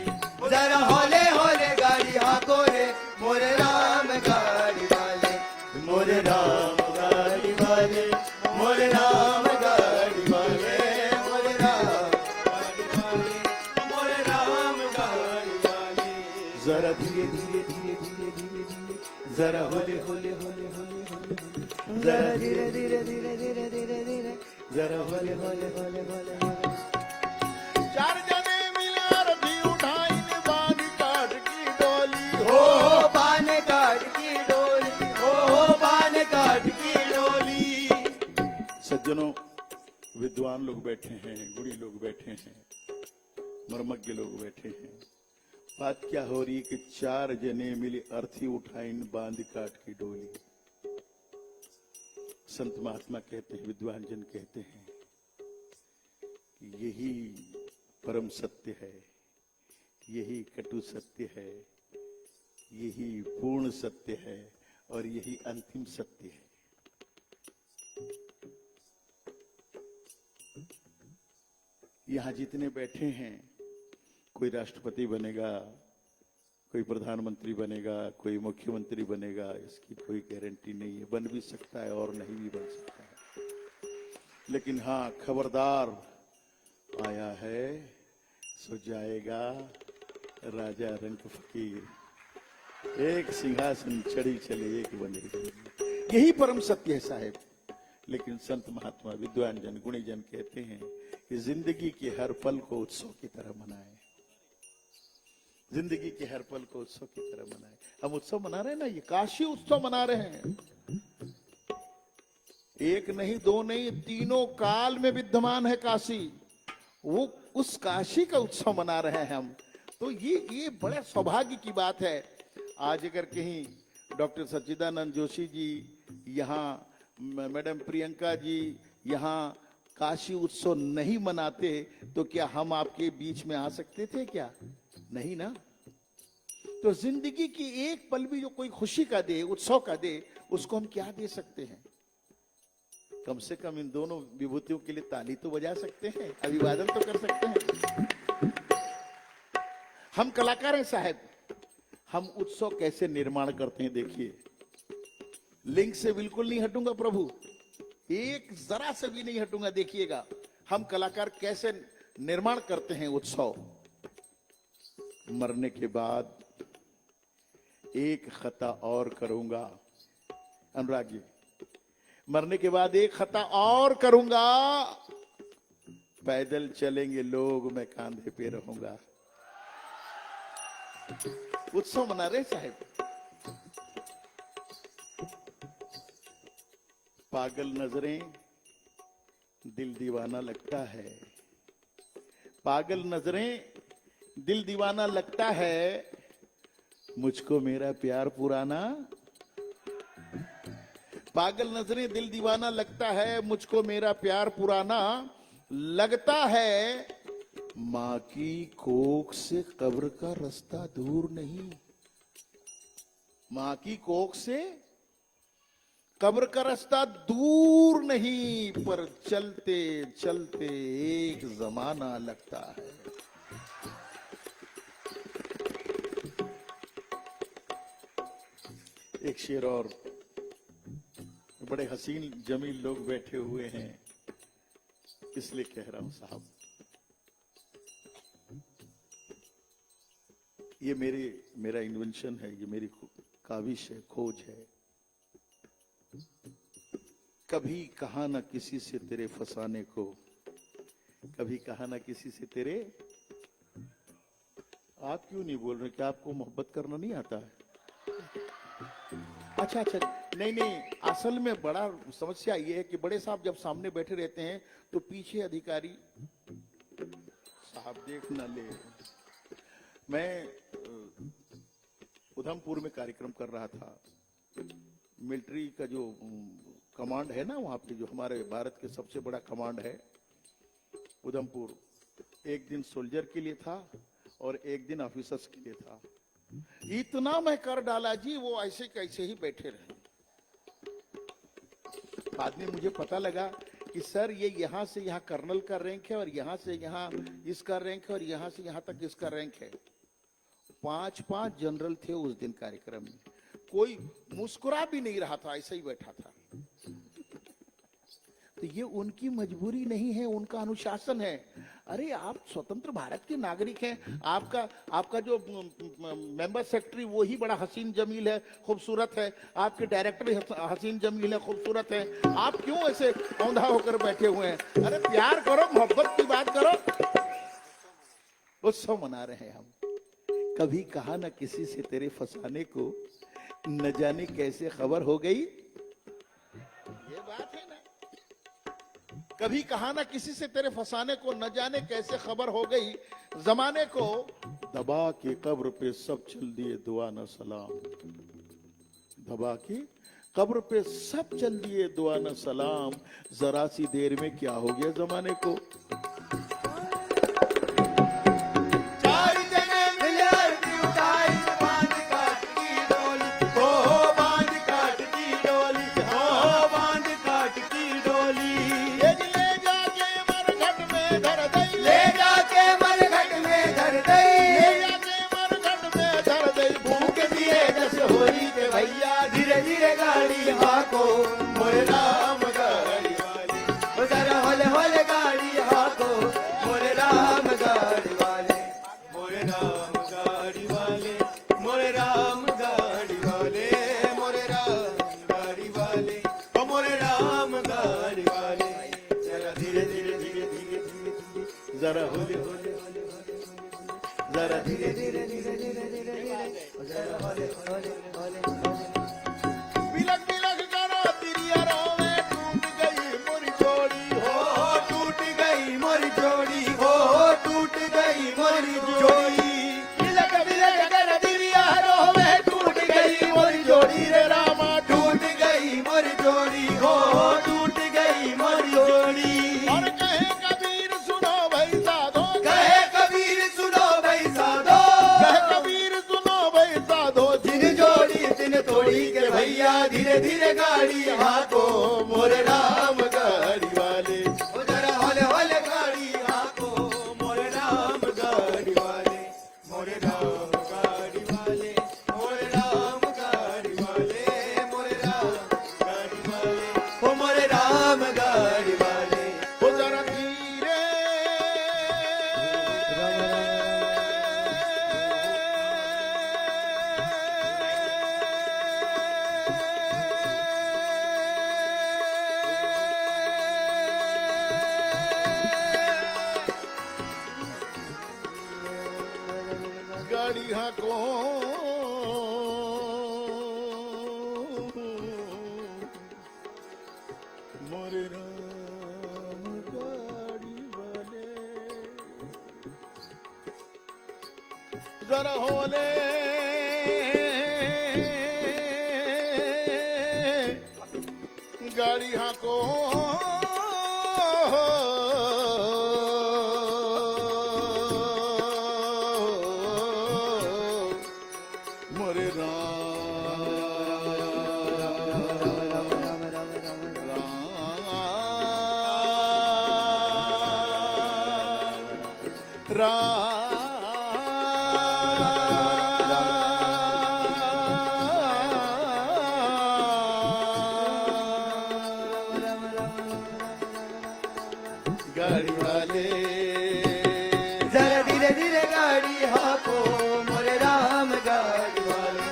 जरा हौले हौले गाड़ी हाको रे, मोरे राम गाड़ी वाले, मोरे राम गाड़ी वाले, मोरे राम गाड़ी वाले, मोरे राम गाड़ी वाले, मोरे राम गाड़ी वाले। जरा धीरे धीरे धीरे धीरे धीरे धीरे, जरा होले होले होले होले होले, जरा धीरे धीरे धीरे धीरे धीरे धीरे, जरा होले होले होले होले होले। चार जने मिलकर भी उठाई ने बांध काट की डोली, हो पान काट की डोली, हो पान काट की डोली। सज्जनों, विद्वान लोग बैठे हैं, गुणी लोग बैठे हैं, मर्मज्ञ लोग बैठे हैं। बात क्या हो रही है कि चार जने मिले अर्थी उठाइन बांध काट की डोली। संत महात्मा कहते हैं, विद्वान जन कहते हैं कि यही परम सत्य है, यही कटु सत्य है, यही पूर्ण सत्य है, और यही अंतिम सत्य है। यहां जितने बैठे हैं, कोई राष्ट्रपति बनेगा, कोई प्रधानमंत्री बनेगा, कोई मुख्यमंत्री बनेगा, इसकी कोई गारंटी नहीं है। बन भी सकता है और नहीं भी बन सकता है, लेकिन हाँ खबरदार, आया है सो जाएगा राजा रंक फकीर, एक सिंहासन चढ़ी चले एक बने। यही परम सत्य है साहेब। लेकिन संत महात्मा विद्वान जन गुणी जन कहते हैं कि जिंदगी के हर पल को उत्सव की तरह मनाएं, जिंदगी के हर पल को उत्सव की तरह मनाएं। हम उत्सव मना रहे हैं ना, ये काशी उत्सव मना रहे हैं। एक नहीं, दो नहीं, तीनों काल में विद्यमान है काशी, वो उस काशी का उत्सव मना रहे हैं हम। तो ये बड़े सौभाग्य की बात है। आज अगर कहीं डॉक्टर सच्चिदानंद जोशी जी, यहाँ मैडम प्रियंका जी यहाँ काशी उत्सव नहीं मनाते, तो क्या हम आपके बीच में आ सकते थे क्या? नहीं ना। तो जिंदगी की एक पल भी जो कोई खुशी का दे, उत्सव का दे, उसको हम क्या दे सकते हैं? कम से कम इन दोनों विभूतियों के लिए ताली तो बजा सकते हैं, अभिवादन तो कर सकते हैं। हम कलाकार हैं साहब। हम उत्सव कैसे निर्माण करते हैं देखिए। लिंक से बिल्कुल नहीं हटूंगा प्रभु, एक जरा से भी नहीं हटूंगा। देखिएगा हम कलाकार कैसे निर्माण करते हैं उत्सव। मरने के बाद एक खता और करूंगा, अनुराग जी, मरने के बाद एक खता और करूंगा, पैदल चलेंगे लोग, मैं कांधे पे रहूंगा। उत्सव मना रहे साहब। पागल नजरें दिल दीवाना लगता है, पागल नजरें दिल दीवाना लगता है, मुझको मेरा प्यार पुराना। पागल नजरें दिल दीवाना लगता है, मुझको मेरा प्यार पुराना लगता है। माँ की कोख से कब्र का रास्ता दूर नहीं, माँ की कोख से कब्र का रास्ता दूर नहीं, पर चलते चलते एक जमाना लगता है। एक शेर और, बड़े हसीन जमील लोग बैठे हुए हैं, इसलिए कह रहा हूं साहब, ये मेरा इन्वेंशन है, ये मेरी काविश है, खोज है। कभी कहा ना किसी से तेरे फसाने को, कभी कहा ना किसी से तेरे। आप क्यों नहीं बोल रहे? क्या आपको मोहब्बत करना नहीं आता है? अच्छा अच्छा, नहीं, असल में बड़ा समस्या ये है कि बड़े साहब जब सामने बैठे रहते हैं तो पीछे अधिकारी साहब देख न ले। मैं उधमपुर में कार्यक्रम कर रहा था, मिलिट्री का जो कमांड है ना वहां पे, जो हमारे भारत के सबसे बड़ा कमांड है उधमपुर, एक दिन सोल्जर के लिए था और एक दिन ऑफिसर्स के लिए था। इतना मैं कर डाला जी, वो ऐसे कैसे ही बैठे रहे। बाद में मुझे पता लगा कि सर ये यहां से यहां कर्नल का रैंक है और यहां से यहां इसका रैंक है और यहां से यहां तक इसका रैंक है। 5 जनरल थे उस दिन कार्यक्रम में, कोई मुस्कुरा भी नहीं रहा था, ऐसे ही बैठा था। तो ये उनकी मजबूरी नहीं है, उनका अनुशासन है। अरे आप स्वतंत्र भारत के नागरिक हैं, आपका जो मेंबर सेक्रेटरी वो ही बड़ा हसीन जमील है, खूबसूरत है, आपके डायरेक्टर भी हसीन जमील है, खूबसूरत है। आप क्यों ऐसे औंधा होकर बैठे हुए हैं? अरे प्यार करो, मोहब्बत की बात करो। उत्सव मना रहे हैं हम। कभी कहा ना किसी से तेरे फसाने को, न जाने कैसे खबर हो गई। ये बात है ना, कभी कहा ना किसी से तेरे फसाने को, न जाने कैसे खबर हो गई। जमाने को दबा के कब्र पे सब चल दिए दुआ न सलाम, दबा के कब्र पे सब चल दिए दुआ न सलाम। जरा सी देर में क्या हो गया जमाने को। धीरे धीरे गाड़ी हाको मोरे राम गाड़ी वाले, जरा होले होले गाड़ी हाको मोरे राम गाड़ी वाले, मोरे राम गाड़ी वाले, मोरे राम गाड़ी वाले, मोरे राम गाड़ी वाले, ओ मोरे राम गाड़ी वाले, जरा धीरे धीरे धीरे धीरे धीरे, जरा होले होले जरा धीरे धीरे धीरे धीरे धीरे, जरा होले होले होले। बिलक बिलक करो तिरियरों में टूट गई मोरी जोड़ी हो, टूट गई मोरी जोड़ी हो, टूट गई मोरी जोड़ी। बिलक बिलक कर तिरियरों में टूट गई मोरी जोड़ी रे रामा, टूट गई मोरी जोड़ी हो, टूट गई मोरी जोड़ी। और कहे कबीर सुनो भाई साधो, कहे कबीर सुनो भाई साधो, कहे कबीर सुनो भाई साधो। जिन जोड़ी दिन तोड़ी के भैया, धीरे धीरे गाड़ी हाको मोरे राम गाड़ी वाले, जरा होले होले गाड़ी हाको मोरे राम गाड़ी वाले, मोरे राम गाड़ी वाले, मोरे राम गाड़ी वाले, मोरे राम गाड़ी वाले, ओ मोरे राम गाड़ी वाले, हो जरा धीरे गाड़ी हाको मोरे राम गाड़ी वाले, जरा होले गाड़ी हाको मोरे राम गाड़ी वाले जरा धीरे धीरे गाड़ी हाको मोरे राम गाड़ी वाले,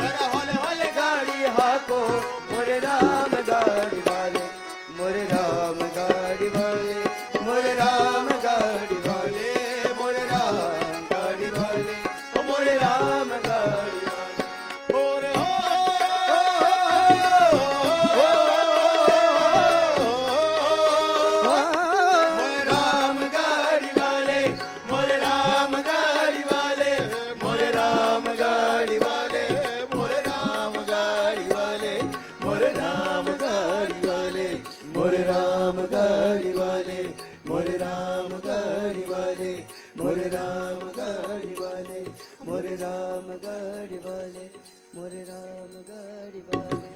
जरा हौले हौले गाड़ी हाको मोरे राम गाड़ी वाले, मोरे राम गाड़ी वाले, मोरे राम गाड़ी वाले, मोरे राम गाड़ी वाले, ओ मोरे राम गाड़ी वाले, और मोरे राम गाड़ी वाले, मोरे राम गाड़ी वाले, मोरे राम गाड़ी वाले, मोरे राम गाड़ी वाले, मोरे राम गाड़ी वाले, मोरे राम गाड़ी वाले, मोरे राम गाड़ी वाले, मोरे राम गाड़ी वाले, मोरे राम गाड़ी वाले, मोरे राम गाड़ी वाले।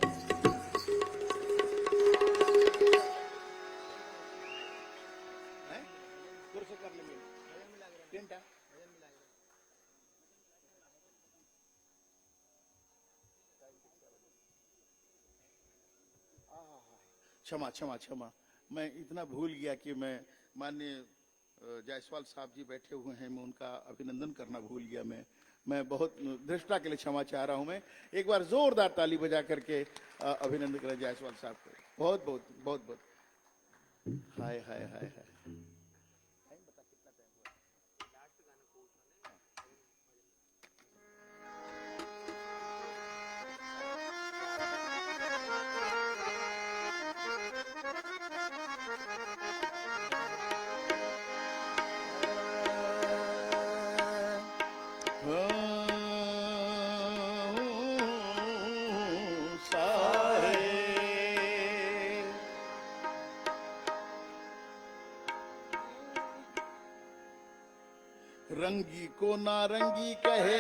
क्षमा क्षमा क्षमा, मैं इतना भूल गया कि मैं माननीय जायसवाल साहब जी बैठे हुए हैं, मैं उनका अभिनंदन करना भूल गया। मैं बहुत धृष्टता के लिए क्षमा चाह रहा हूं। मैं एक बार जोरदार ताली बजा करके अभिनंदन करें जायसवाल साहब को। बहुत बहुत बहुत बहुत। हाय हाय हाय हाय। रंगी को नारंगी कहे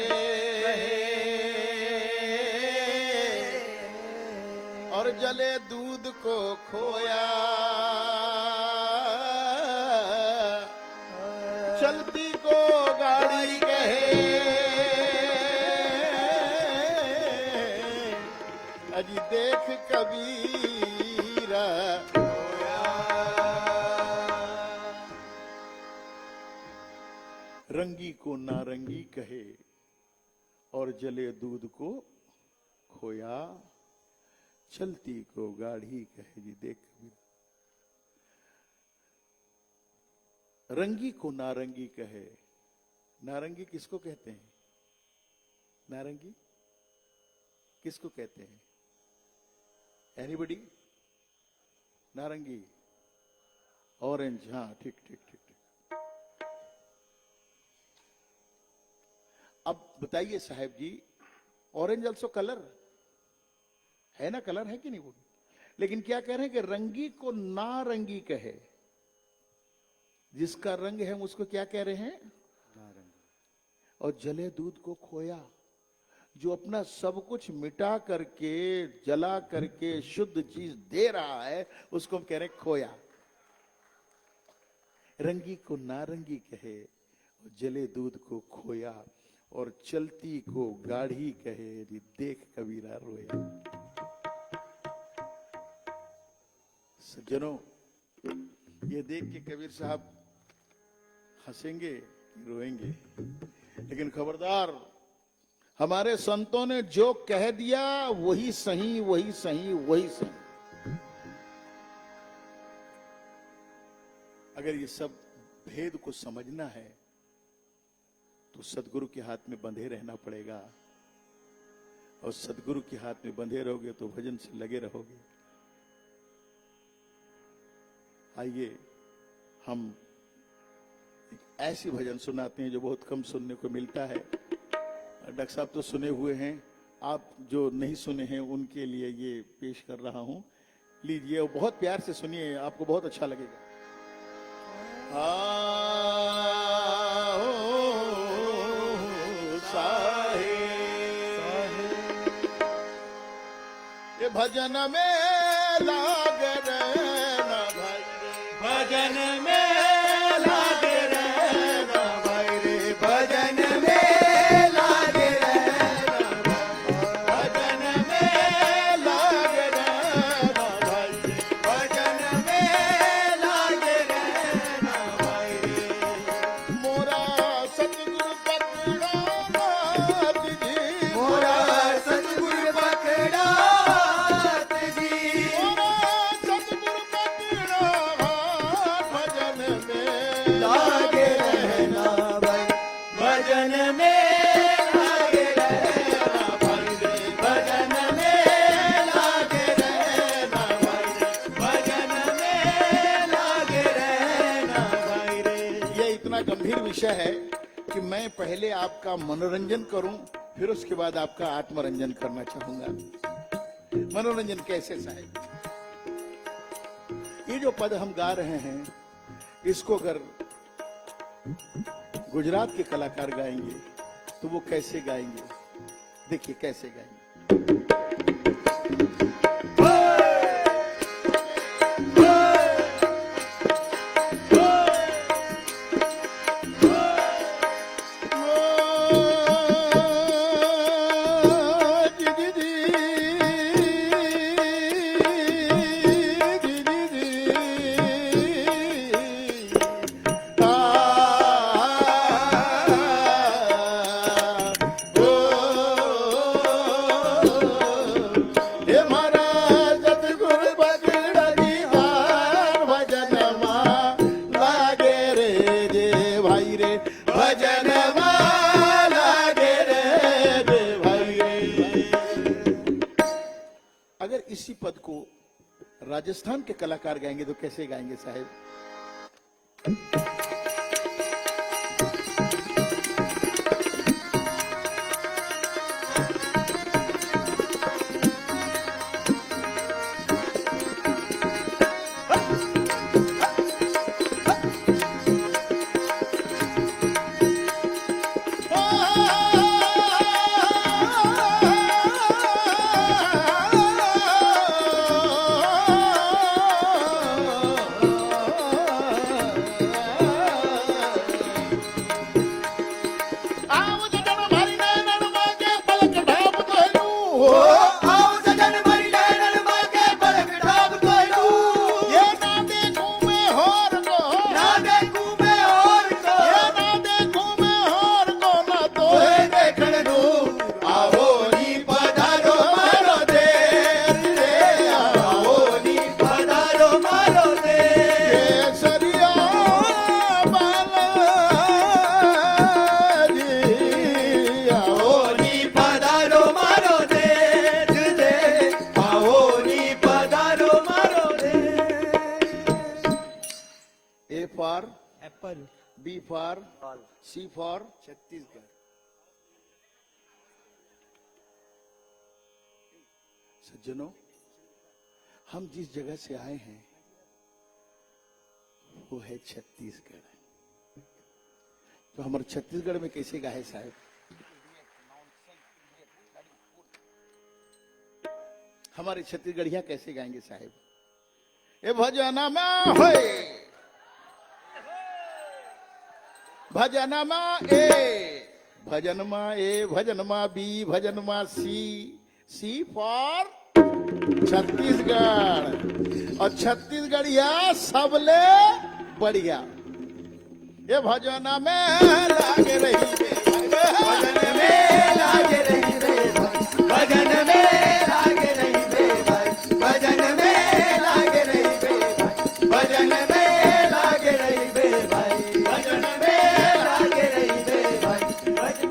और जले दूध को खोया, चलती को गाड़ी कहे अजी देख कबीरा। रंगी को नारंगी कहे और जले दूध को खोया, चलती को गाढ़ी कहे जी देख कबीर। रंगी को नारंगी कहे, नारंगी किसको कहते हैं? नारंगी किसको कहते हैं? एनीबडी? नारंगी, ऑरेंज, हाँ ठीक ठीक ठीक ठीक। अब बताइए साहब जी, ऑरेंज ऑल्सो कलर है ना, कलर है कि नहीं वो? लेकिन क्या कह रहे हैं कि रंगी को नारंगी कहे, जिसका रंग है हम उसको क्या कह रहे हैं? नारंगी। और जले दूध को खोया, जो अपना सब कुछ मिटा करके जला करके शुद्ध चीज दे रहा है उसको हम कह रहे हैं खोया। रंगी को नारंगी कहे, जले दूध को खोया, और चलती को गाढ़ी कहे री देख कबीरा रोया। सज्जनों, ये देख के कबीर साहब हंसेंगे कि रोएंगे, लेकिन खबरदार, हमारे संतों ने जो कह दिया वही सही, वही सही, वही सही। अगर ये सब भेद को समझना है तो सदगुरु के हाथ में बंधे रहना पड़ेगा, और सदगुरु के हाथ में बंधे रहोगे तो भजन से लगे रहोगे। आइए हम एक ऐसी भजन सुनाते हैं जो बहुत कम सुनने को मिलता है। डॉक्टर साहब तो सुने हुए हैं, आप जो नहीं सुने हैं उनके लिए ये पेश कर रहा हूं। लीजिए और बहुत प्यार से सुनिए, आपको बहुत अच्छा लगेगा। ये भजन में लाग रहना भाई, भजन में लाग रहना में लागे रहना भाई रे, भजन में लागे रहना भाई रे, भजन में लागे रहना भाई रे। ये इतना गंभीर विषय है कि मैं पहले आपका मनोरंजन करूं, फिर उसके बाद आपका आत्मरंजन करना चाहूंगा। मनोरंजन कैसे साहब? ये जो पद हम गा रहे हैं, इसको अगर गुजरात के कलाकार गाएंगे तो वो कैसे गाएंगे? देखिए कैसे गाएंगे। अगर इसी पद को राजस्थान के कलाकार गाएंगे तो कैसे गाएंगे साहब? Apple, B for C for Chhattisgarh. सज्जनों, हम जिस जगह से आए हैं वो है छत्तीसगढ़। तो हमारे छत्तीसगढ़ में कैसे गाए साहब? हमारे छत्तीसगढ़िया कैसे गाएंगे साहब? ए भजनमा होए, भजनमा ए, भजनमा ए, भजनमा बी, भजनमा सी फॉर छत्तीसगढ़। और छत्तीसगढ़िया सबले बढ़िया। ये भजना में लागे रही, भजन में लागे रही रे भाई, भजन में लागे रही रे भाई, भजन में लागे रही रे भाई, भजन में लागे रही रे भाई, भजन में लागे रही रे भाई।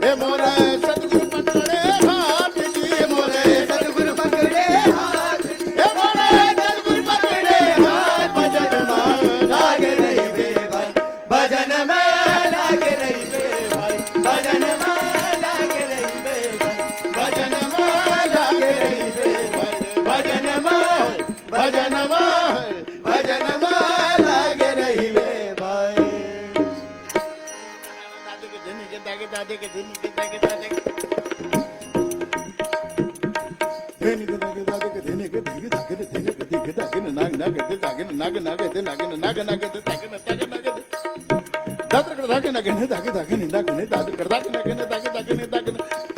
ए मोरे सतगुरु पकड़े हाथ जी, मोरे सतगुरु पकड़े हाथ, ए मोरे सतगुरु पकड़े हाथ, भजन में लागे रही रे भाई, भजन में लागे रही रे भाई, भजन में लागे रही रे भाई, भजन में लागे रही रे भाई, भजन में, भजन में, भजन में लागे रही रे भाई। दादे के धनी के दादे के धनी के दादे के धनी के धनी के दागे के धनी के दागे के दागे नाग नाग के दागे नाग नाग के नाग नाग नाग के दागे नाग नाग के दागे कर दागे नाग ने दागे दागे ने दागे ने दागे कर दागे नाग ने दागे दागे ने दागे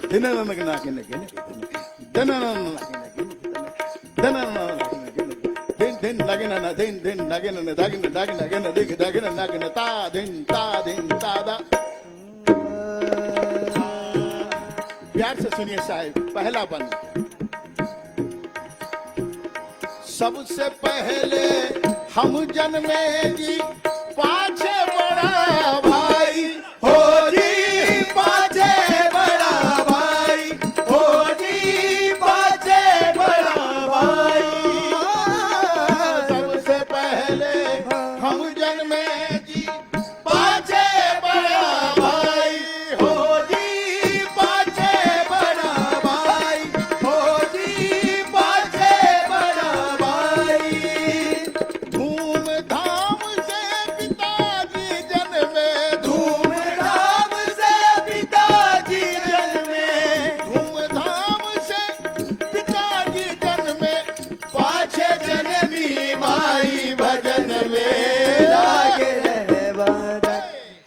दिन नाग नाग ने के दिन दिन लागे ना दिन लागे ना दागे ना दागे नागे ना देख दागे ना नाग ना ता दिन ता दा। प्यार से सुनिए साहब, पहला बंद। सबसे पहले हम जन्मे जी, पाछे बड़ा भाई हो जी पाछे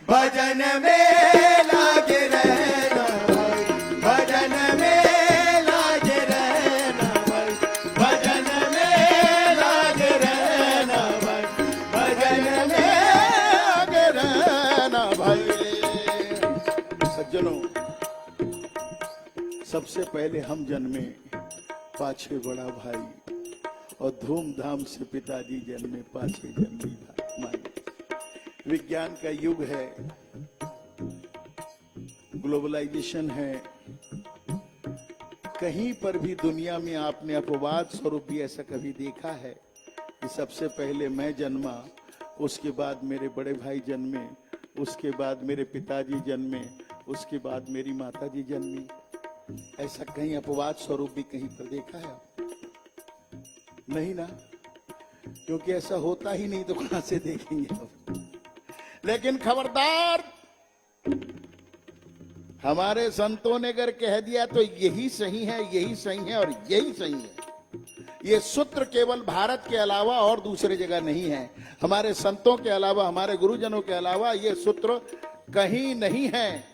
भजन में लागे रहना भाई, भजन में लागे रहना भाई, भजन में लागे रहना भाई, भजन में आगे रहना भाई। सज्जनों, सबसे पहले हम जन्मे, पाछे बड़ा भाई, और धूमधाम से पिताजी जन्मे, पाछे जन्मी भाई। विज्ञान का युग है, ग्लोबलाइजेशन है, कहीं पर भी दुनिया में आपने अपवाद स्वरूप भी ऐसा कभी देखा है कि सबसे पहले मैं जन्मा, उसके बाद मेरे बड़े भाई जन्मे, उसके बाद मेरे पिताजी जन्मे, उसके बाद मेरी माताजी जन्मी? ऐसा कहीं अपवाद स्वरूप भी कहीं पर देखा है? नहीं ना, क्योंकि ऐसा होता ही नहीं तो कहां से देखेंगे अब। लेकिन खबरदार, हमारे संतों ने अगर कह दिया तो यही सही है, यही सही है और यही सही है। ये सूत्र केवल भारत के अलावा और दूसरे जगह नहीं है। हमारे संतों के अलावा, हमारे गुरुजनों के अलावा ये सूत्र कहीं नहीं है।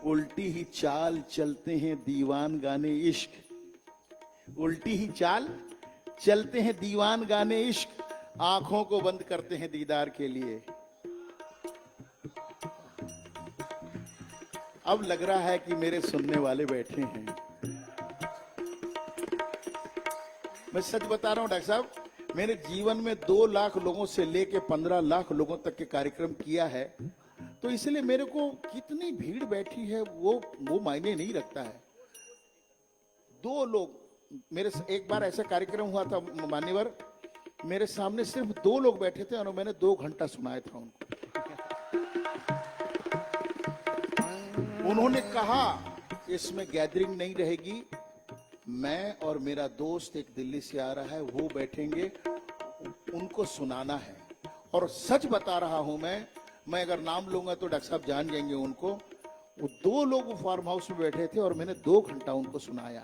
उल्टी ही चाल चलते हैं दीवान गाने इश्क, उल्टी ही चाल चलते हैं दीवान गाने इश्क, आंखों को बंद करते हैं दीदार के लिए। अब लग रहा है कि मेरे सुनने वाले बैठे हैं। मैं सच बता रहा हूं डॉक्टर साहब, मेरे जीवन में 2 लाख लोगों से लेके 15 लाख लोगों तक के कार्यक्रम किया है, तो इसलिए मेरे को कितनी भीड़ बैठी है वो मायने नहीं रखता है। 2 लोग, मेरे एक बार ऐसा कार्यक्रम हुआ था मान्यवर, मेरे सामने सिर्फ 2 लोग बैठे थे और मैंने 2 घंटा सुनाया था उनको। उन्होंने कहा इसमें गैदरिंग नहीं रहेगी, मैं और मेरा दोस्त एक दिल्ली से आ रहा है, वो बैठेंगे, उनको सुनाना है। और सच बता रहा हूं मैं अगर नाम लूंगा तो डॉक्टर साहब जान जाएंगे उनको। वो 2 लोग फार्म हाउस में बैठे थे और मैंने 2 घंटा उनको सुनाया।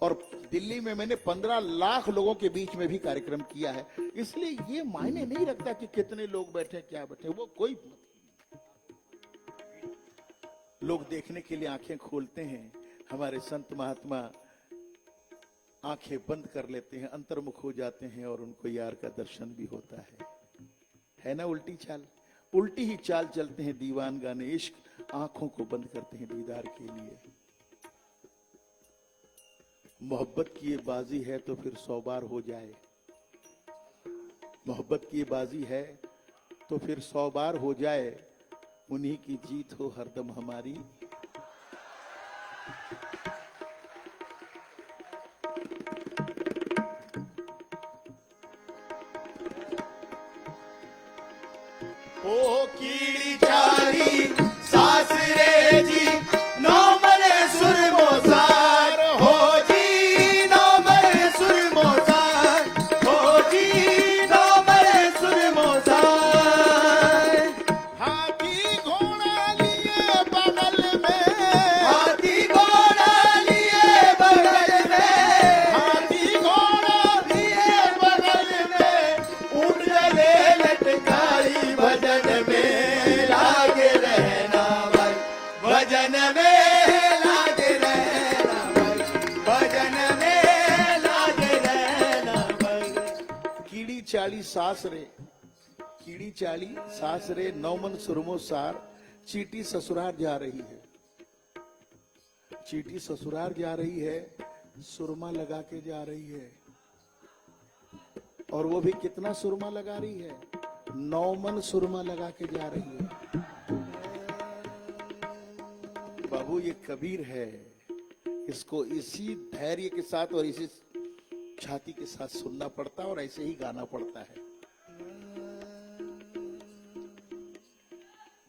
और दिल्ली में मैंने 15 लाख लोगों के बीच में भी कार्यक्रम किया है। इसलिए ये मायने नहीं रखता कि कितने लोग बैठे, क्या बैठे, वो कोई लोग देखने के लिए आंखें खोलते हैं। हमारे संत महात्मा आंखें बंद कर लेते हैं, अंतर्मुख हो जाते हैं और उनको यार का दर्शन भी होता है ना। उल्टी चाल, उल्टी ही चाल चलते हैं दीवान गाने इश्क, आंखों को बंद करते हैं दीदार के लिए। मोहब्बत की ये बाजी है तो फिर 100 बार हो जाए, मोहब्बत की ये बाजी है तो फिर 100 बार हो जाए, उन्हीं की जीत हो हरदम हमारी। ओ कीड़ी चाली सासरे जी, नौ मरे सुरमोसार हो जी, नौ मरे सुरमोसार हो जी, नौ मरे सुरमोसार। हाथी घोड़ा लिए बगल में, हाथी घोड़ा लिए बगल में, हाथी घोड़ा लिए बगल में, ऊँट गले लटकाई, भजन में लागे रहना भाई, भजन में लागे रहना भाई, भजन में लागे रहना भाई। कीड़ी चाली सास रे, कीड़ी चाली सास रे, नौमन सुरमो सार, चीटी ससुराल जा रही है, चीटी ससुराल जा रही है, सुरमा लगा के जा रही है। और वो भी कितना सुरमा लगा रही है? 9 मन सुरमा लगा के जा रही है। बाबू ये कबीर है, इसको इसी धैर्य के साथ और इसी छाती के साथ सुनना पड़ता है और ऐसे ही गाना पड़ता है।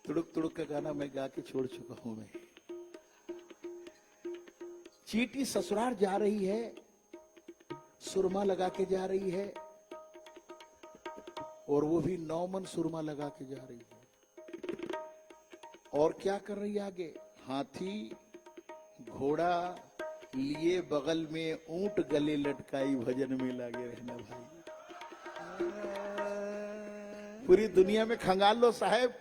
तुड़ुक तुड़ुक का गाना मैं गा के छोड़ चुका हूं मैं। चीटी ससुराल जा रही है, सुरमा लगा के जा रही है, और वो भी 9 मन सुरमा लगा के जा रही है। और क्या कर रही है आगे? हाथी घोड़ा लिए बगल में, ऊंट गले लटकाई, भजन में लागे रहना भाई। पूरी दुनिया में खंगाल लो साहब,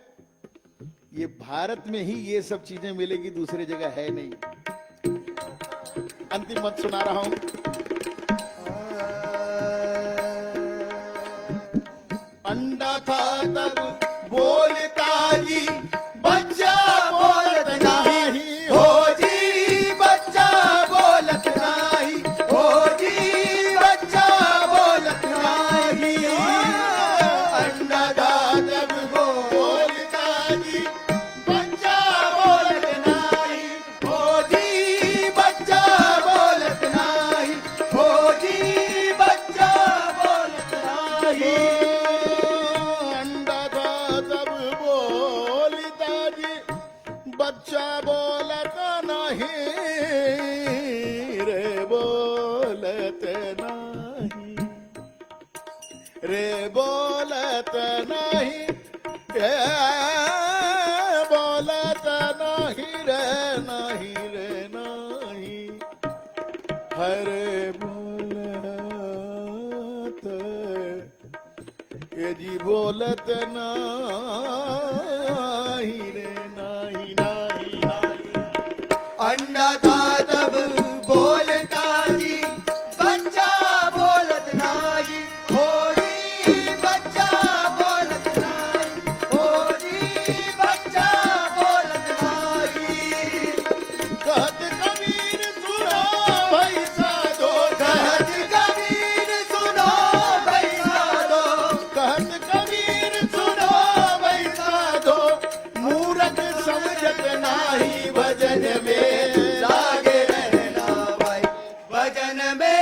ये भारत में ही ये सब चीजें मिलेगी, दूसरी जगह है नहीं। अंतिम मत सुना रहा हूं। अंडा था तब बोलता जी, बच्चा बोलत नहीं, हो जी बच्चा बोलत नाही, हो जी बच्चा बोलत नाही। अंडा था तब बोलता जी, बच्चा बोलत नहीं, हो जी बच्चा बोलत नाही, हो जी बच्चा बोलत नाही। अंडा था तब बोलता जी, बच्चा बोलत नहीं, रे बोलत नहीं, रे बोलत नहीं, रे बोलत नहीं, रे नहीं, रे नहीं, हरे बोलत, ये जी बोलत नाही, रे नाही, नाही, नाही। अंडा था तब बोलता जी, बच्चा बोलत नाही, हो जी बच्चा बोलत नाही, हो जी बच्चा बोलत नाही। कहत कबीर सुनो भाई साधो, कहत कबीर सुनो भाई साधो, कहत कबीर सुनो भाई साधो, मूरख समझत नाही भजन में लागे रहना भाई, भजन में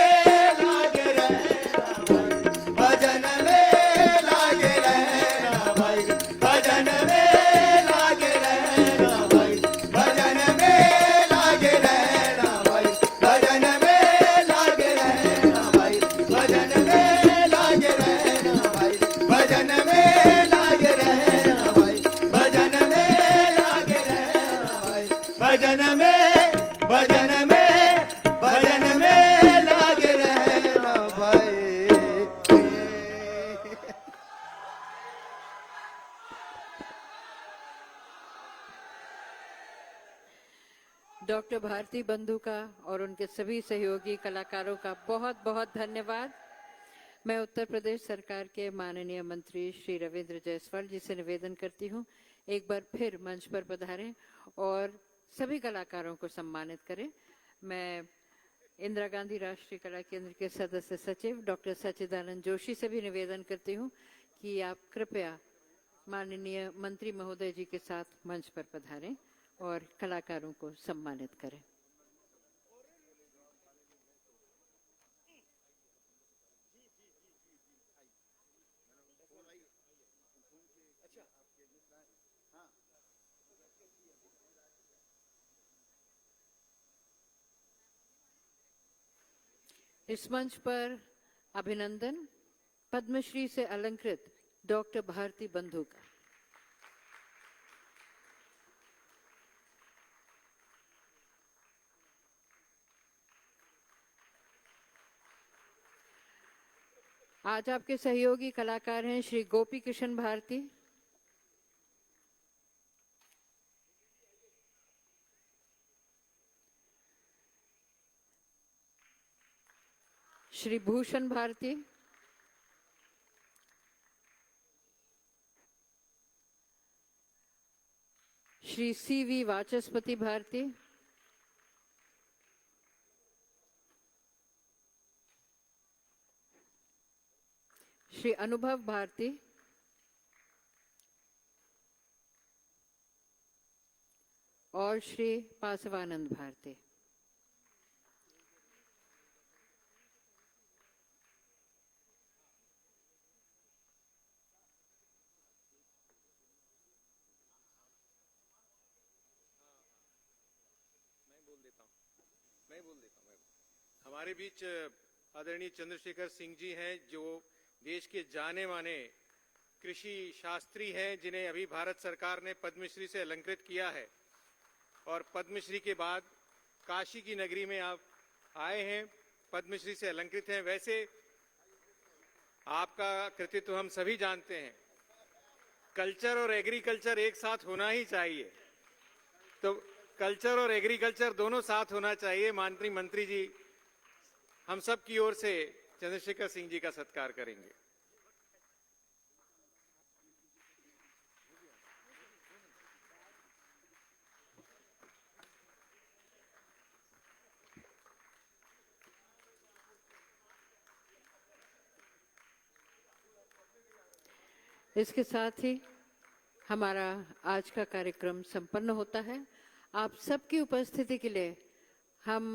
लागे रहना भाई, भजन में लागे रहना भाई, भजन में लागे रहना भाई, भजन में लागे रहना भाई, भजन में लागे रहना भाई, भजन में लागे रहना भाई, भजन में लागे रहना भाई, भजन में लागे रहना भाई, भजन में, भजन में, भजन में लागे रहना भाई। डॉक्टर भारती बंधु का और उनके सभी सहयोगी कलाकारों का बहुत बहुत धन्यवाद। मैं उत्तर प्रदेश सरकार के माननीय मंत्री श्री रविंद्र जायसवाल जी से निवेदन करती हूँ, एक बार फिर मंच पर पधारें और सभी कलाकारों को सम्मानित करें। मैं इंदिरा गांधी राष्ट्रीय कला केंद्र के सदस्य सचिव डॉक्टर सच्चिदानंद जोशी से भी निवेदन करती हूँ कि आप कृपया माननीय मंत्री महोदय जी के साथ मंच पर पधारें और कलाकारों को सम्मानित करें। इस मंच पर अभिनंदन पद्मश्री से अलंकृत डॉक्टर भारती बंधु का। आज आपके सहयोगी कलाकार हैं श्री गोपी कृष्ण भारती, श्री भूषण भारती, श्री सीवी वाचस्पति भारती, श्री अनुभव भारती, और श्री पासवानंद भारती। मैं बोल देता हूँ। हमारे बीच आदरणीय चंद्रशेखर सिंह जी हैं, जो देश के जाने माने कृषि शास्त्री हैं, जिन्हें अभी भारत सरकार ने पद्मश्री से अलंकृत किया है। और पद्मश्री के बाद काशी की नगरी में आप आए हैं, पद्मश्री से अलंकृत हैं। वैसे आपका कृतित्व हम सभी जानते हैं, कल्चर और एग्रीकल्चर एक साथ होना ही चाहिए। तो कल्चर और एग्रीकल्चर दोनों साथ होना चाहिए। माननीय मंत्री जी हम सब की ओर से चंद्रशेखर सिंह जी का सत्कार करेंगे। इसके साथ ही हमारा आज का कार्यक्रम संपन्न होता है। आप सबकी उपस्थिति के लिए हम